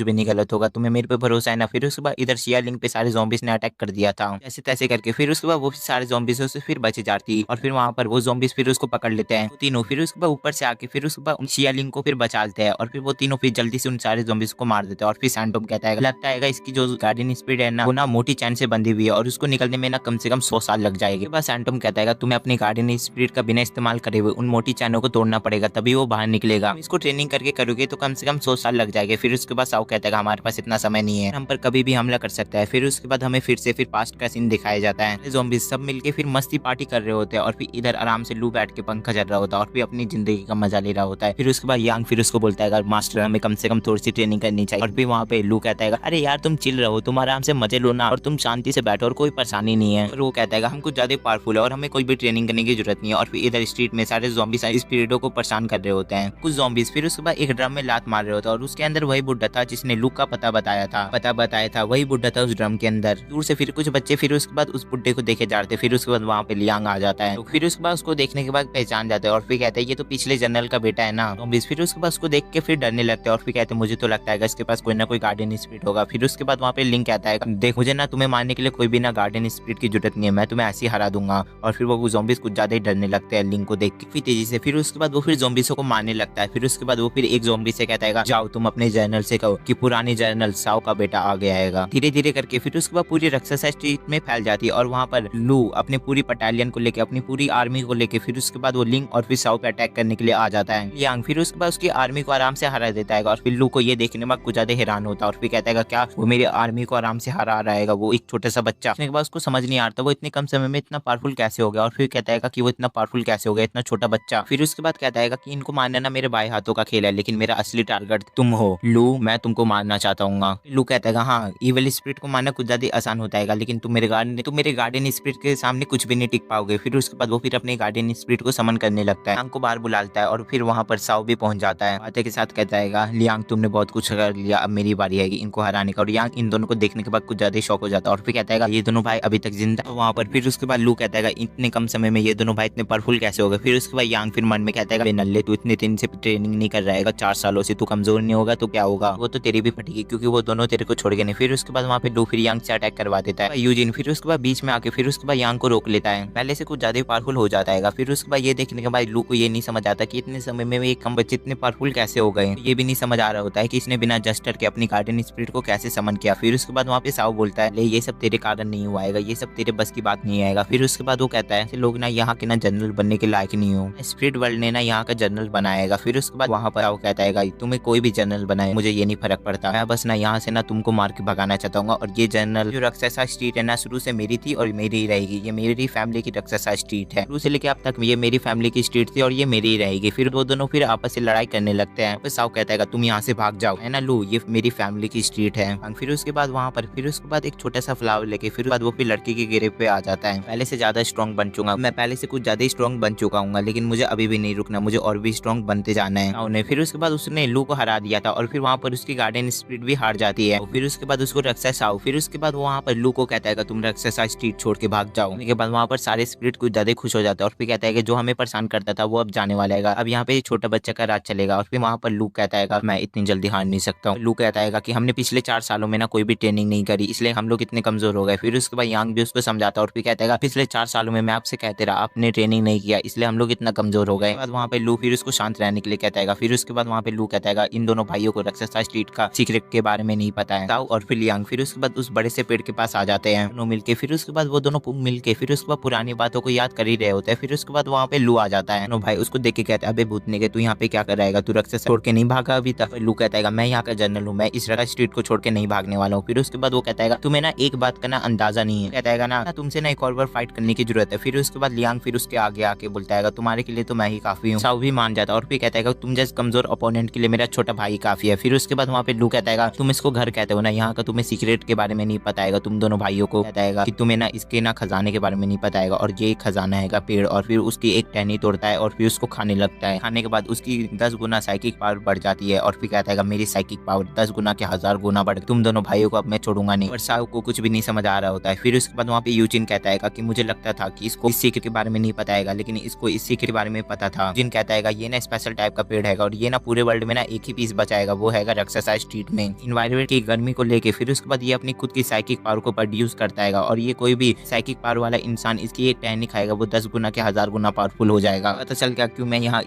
भी नहीं गलत होगा, तुम्हें मेरे पे भरोसा है ना। फिर उसके बाद इधर शेयरलिंग पे सारे ज़ॉम्बीज ने अटैक कर दिया था जैसे तैसे करके। फिर उसके बाद वो सारे ज़ॉम्बीज़ों से फिर बच जाती और फिर वहाँ पर वो ज़ॉम्बीज फिर उसको पकड़ लेते हैं तीनों। फिर उसके बाद ऊपर से आके फिर उसके बाद शेयरलिंग को फिर बचाते हैं और फिर वो तीनों फिर जल्दी से उन सारे ज़ॉम्बीज को मार देते हैं। और फिर सैंटोम कहता है लगता है इसकी जो गार्डियन स्पिरिट है ना वो ना मोटी चैन से बंधी हुई है और उसको निकलने में ना कम से कम 100 साल लग जाएगी। बस सैंटोम कहता है तुम्हें अपनी गार्डियन स्पिरिट का बिना इस्तेमाल करे हुए उन मोटी चैनों को तोड़ना पड़ेगा तभी वो बाहर निकलेगा, इसको ट्रेनिंग करके करोगे तो कम से कम 100 साल लग जाएंगे। फिर उसके बाद साउ कहता है हमारे पास इतना समय नहीं है, हम पर कभी भी हमला कर सकता है। फिर उसके बाद हमें फिर से फिर पास्ट का सीन दिखाया जाता है, ज़ॉम्बीज सब मिलके फिर मस्ती पार्टी कर रहे होते हैं और फिर इधर आराम से लू बैठ के पंखा चल रहा होता है और फिर अपनी जिंदगी का मजा ले रहा होता है। फिर उसके बाद यांग फिर उसको बोलता है मास्टर हमें कम से कम थोड़ी सी ट्रेनिंग करनी चाहिए। और फिर वहाँ पे लू कहता है अरे यार तुम चिल रहो, तुम आराम से मजे लो ना और तुम शांति से बैठो और कोई परेशानी नहीं है। और वो कहता है हम कुछ ज्यादा पावरफुल है और हमें कोई भी ट्रेनिंग करने की जरूरत नहीं है। और फिर इधर स्ट्रीट में सारे ज़ॉम्बीज स्पिरिटों को परेशान कर रहे होते हैं कुछ ज़ॉम्बीज। फिर उसके बाद एक ड्रम में लात मार रहे होते हैं और उसके अंदर वही बुड्ढा था जिसने लू का पता बताया था वही बुड्ढा था उस ड्रम के अंदर। दूर से फिर कुछ बच्चे फिर उसके बाद उस बुड्ढे को देखे जाते। फिर उसके बाद वहाँ पे लियांग आ जाता है, तो फिर उसके बाद उसको देखने के बाद पहचान जाते हैं और फिर कहते हैं ये तो पिछले जनरल का बेटा है ना ज़ॉम्बीज। फिर उसके बाद उसको देख के फिर डरने लगते हैं और फिर कहते हैं मुझे तो लगता है इसके पास कोई ना कोई गार्डियन स्पिरिट होगा। फिर उसके बाद वहाँ पे लिंक आता है देख मुझे ना तुम्हें मारने के लिए कोई भी ना गार्डियन स्पिरिट की जरूरत नहीं है, मैं तुम्हें ऐसे ही हरा दूंगा। और फिर वो ज़ॉम्बीज कुछ ज्यादा ही डरने लगते हैं लिंक को देख के फिर तेजी से। फिर उसके बाद वो फिर ज़ॉम्बीज़ों को मारने लगता है। फिर उसके बाद वो फिर एक ज़ॉम्बी से कहता है जाओ तुम अपने जनरल से कहो कि पुराने जनरल साउ का बेटा आ गया है। धीरे धीरे करके फिर उसके बाद पूरी राक्षस स्ट्रीट में फैल जाती है और वहाँ पर लू अपने पूरी बटालियन को लेके अपनी पूरी आर्मी को लेके फिर उसके बाद वो लिंक और फिर साउ पे अटैक करने के लिए आ जाता है यांग। फिर उसके बाद उसकी आर्मी को आराम से हरा देता है और फिर लू को ये देखने में कुछ ज्यादा हैरान होता है और फिर कहता है क्या वो मेरी आर्मी को आराम से हरा रहेगा, वो एक छोटा सा बच्चा। उसके बाद उसको समझ नहीं आता वो इतने कम समय में इतना पावरफुल कैसे हो गया और फिर कहता है कि वो इतना पावरफुल कैसे हो गया इतना छोटा बच्चा। फिर उसके बाद कहता है कि इनको मारना ना मेरे बाएं हाथों का खेल है लेकिन मेरा असली टारगेट तुम हो लू, मैं तुमको मारना चाहता हूँ। लू कहता है हाँ इविल स्पिरिट को मारना कुछ ज्यादा आसान होता है लेकिन तुम मेरे गार्डियन स्पिरिट के सामने कुछ भी नहीं टिक पाओगे। फिर उसके बाद वो फिर अपने गार्डियन स्पिरिट को समन करने लगता है, लियांग को बाहर बुलाता है और फिर वहाँ पर साउ भी पहुंच जाता है। बातें के साथ कहता है लियांग तुमने बहुत कुछ कर लिया, अब मेरी बारी है इनको हराने का। और लियांग इन दोनों को देखने के बाद कुछ ज्यादा शौक हो जाता है और फिर कहता है ये दोनों भाई अभी तक जिंदा वहाँ पर। फिर उसके बाद लू कहता है इतने कम समय में ये दोनों भाई इतने पावरफुल कैसे हो गए। फिर उसके बाद यांग फिर मन में कहता है नल्ले तू इतने दिन से ट्रेनिंग नहीं कर रहेगा, 4 सालों से तू कमजोर नहीं होगा तो क्या होगा, वो तो तेरी भी फटेगी क्योंकि वो दोनों तेरे को छोड़ गए नहीं। फिर उसके बाद वहाँ पे लू फिर यांग से अटैक करवा देता है यूजिन। फिर उसके बाद बीच में आके फिर उसके बाद यांग को रोक लेता है, पहले से कुछ ज्यादा पावरफुल हो जाता है। फिर उसके बाद ये देखने के बाद लू को ये नहीं समझ आता कि इतने समय में एक हम बच्चे इतने पावरफुल कैसे हो गए। ये भी नहीं समझ आ रहा होता है कि इसने बिना जस्टर के अपनी गार्डियन स्पिरिट को कैसे समन किया। फिर उसके बाद वहाँ पे साउ बोलता है, ले ये सब तेरे कारण नहीं हुआ आएगा, ये सब तेरे बस की बात नहीं आएगा। फिर उसके बाद वो कहता है लोग ना यहाँ के ना जनरल बनने के लायक नहीं हो, स्पिरिट वर्ल्ड ने ना यहाँ का जनरल बनाएगा। फिर उसके बाद वहाँ पर वो कहता है तुम्हें कोई भी जनरल बनाए मुझे ये नहीं फर्क पड़ता, मैं बस ना यहाँ से ना तुमको मार के भगाना चाहता हूँ। और ये जनरल जो राक्षसा स्ट्रीट है ना शुरू से मेरी थी और मेरी ही रहेगी, ये मेरी फैमिली की राक्षसा स्ट्रीट है, शुरू से लेके अब तक ये मेरी फैमिली की स्ट्रीट थी और ये मेरी ही रहेगी। फिर वो दोनों फिर आपस से लड़ाई करने लगते हैं। फिर साउ कहता है तुम यहाँ से भाग जाओ, है ना लू, ये मेरी फैमिली की स्ट्रीट है। फिर उसके बाद वहाँ पर फिर उसके बाद एक छोटा सा फ्लावर लेके फिर बाद वो फिर लड़की के गिरे पे आ जाता है। पहले से ज्यादा स्ट्रॉन्ग बन चुका, मैं पहले से कुछ ज्यादा स्ट्रॉन्ग बन चुका हूँ, लेकिन मुझे अभी भी नहीं रुकना, मुझे और भी स्ट्रॉन्ग बनते जाना है उन्हें। फिर उसके बाद उसने लू को हरा दिया था और फिर वहाँ पर उसकी गार्डियन स्पिरिट भी हार जाती है। फिर उसके बाद उसको राक्षस आओ, फिर उसके बाद वहाँ पर लू को कहता है तुम राक्षसा स्ट्रीट छोड़ के भाग जाओ। उसके बाद वहाँ पर सारे स्पिरिट कुछ ज्यादा खुश हो जाता है और फिर कहता है कि जो हमें परेशान करता था वो अब जाने वाला है, अब यहाँ पे छोटा बच्चा का राज चलेगा। और फिर वहाँ पर लू कहता है मैं इतनी जल्दी हार नहीं सकता हूँ। लू कहता है कि हमने पिछले 4 सालों में ना कोई भी ट्रेनिंग नहीं करी, इसलिए हम लोग इतने कमजोर हो गए। फिर उसके बाद यांग भी उसको समझाता है और फिर कहता है पिछले 4 सालों में मैं आपसे कहते रहा, आपने ट्रेनिंग नहीं किया, इसलिए हम लोग इतना कमजोर हो गए। बाद वहाँ पे लू फिर उसको शांत रहने के लिए कहता है। फिर उसके बाद वहाँ पे लू कहता है इन दोनों भाइयों को राक्षसा स्ट्रीट का सीक्रेट के बारे में नहीं पता है। ताऊ और फिर यांग फिर उसके बाद उस बड़े से पेड़ के पास आ जाते हैं दोनों मिलके। फिर उसके बाद वो दोनों मिलके फिर उसके बाद पुरानी बातों को याद कर ही रहे होते हैं। फिर उसके बाद वहाँ पे लू आ जाता है, भाई उसको देख के कहता है अबे भूतने के तू यहाँ पे क्या कर रहेगा, तू राक्षस छोड़ के नहीं भागा अभी तक। लू कहता है मैं यहाँ का जनरल हूँ, मैं इस राक्षस स्ट्रीट को छोड़ के नहीं भागने वाला हूँ। फिर उसके बाद वो कहता है तुम्हें ना एक बात का ना अंदाजा नहीं है, कहता है ना तुमसे ना एक और बार फाइट करने की जरूरत है। फिर उसके बाद लियांग फिर उसके आगे आके बोलता है तुम्हारे के लिए तो मैं ही काफी हूँ। साउ भी मान जाता है और फिर कहता है तुम जैसे कमजोर अपोनेंट के लिए मेरा छोटा भाई काफी है। फिर उसके बाद वहाँ पे लू कहता है तुम इसको घर कहते हो ना, यहाँ का तुम्हें सीक्रेट के बारे में नहीं पता है, तुम दोनों भाइयों को कहता है कि तुम्हें ना इसके ना खजाने के बारे में नहीं पता है, और ये खजाना है पेड़। और फिर उसकी एक टहनी तोड़ता है और फिर उसको खाने लगता है। खाने के बाद उसकी 10 गुना साइकिक पावर बढ़ जाती है और फिर कहता है मेरी साइकिक पावर 10 गुना के 1000 गुना बढ़, तुम दोनों भाइयों को अब मैं छोड़ूंगा नहीं। और साउ को कुछ भी नहीं समझ आ रहा होता है। फिर उसके बाद वहाँ पे यूजिन कहता है कि मुझे लगता था कि इसको इस सीक्रेट के बारे में नहीं पता है, लेकिन इसको इस सीक्रेट के बारे में पता था। जिन कहता है ये ना स्पेशल टाइप का पेड़ है और ये ना पूरे वर्ल्ड में ना एक ही पीस बचाएगा, वो है राक्षसा स्ट्रीट में इन्वायरमेंट की गर्मी को लेके। फिर उसके बाद ये अपनी खुद की साइकिक पावर को प्रोड्यूस करता है और ये कोई भी साइकिक पावर वाला इंसान इसकी एक टहनी खाएगा वो 10 गुना के 1000 गुना पावरफुल हो जाएगा। पता चल गया क्यों मैं यहाँ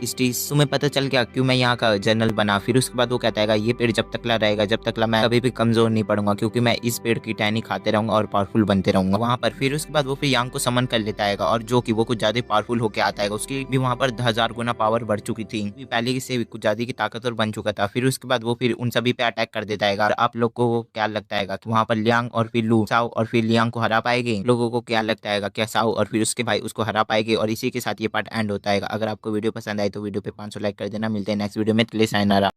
तुम्हें पता चल गया क्यों मैं यहाँ का जनरल बना। फिर उसके बाद वो कहता है ये पेड़ जब तक ला रहेगा जब तक ला मैं कभी भी कमजोर नहीं पड़ूंगा, क्योंकि मैं इस पेड़ की टहनी खाते रहूंगा और पावरफुल बनते रहूंगा वहाँ पर। फिर उसके बाद वो फिर यांग को समन कर लेता है और जो कि वो कुछ ज्यादा पावरफुल होके आता है, उसकी भी वहाँ पर 1000 गुना पावर बढ़ चुकी थी, पहले से कुछ ज्यादा की ताकतवर बन चुका था। फिर उसके बाद वो फिर उन सभी पे अटैक कर देता है। और आप लोग को क्या लगता है कि वहाँ पर लियांग और फिर लू साउ और फिर लियांग को हरा पाएंगे? लोगों को क्या लगता है क्या साउ और फिर उसके भाई उसको हरा पाएंगे? और इसी के साथ ये पार्ट एंड होता है। अगर आपको वीडियो पसंद आए तो वीडियो पे 500 लाइक कर देना। मिलते हैं नेक्स्ट वीडियो में, साइनारा।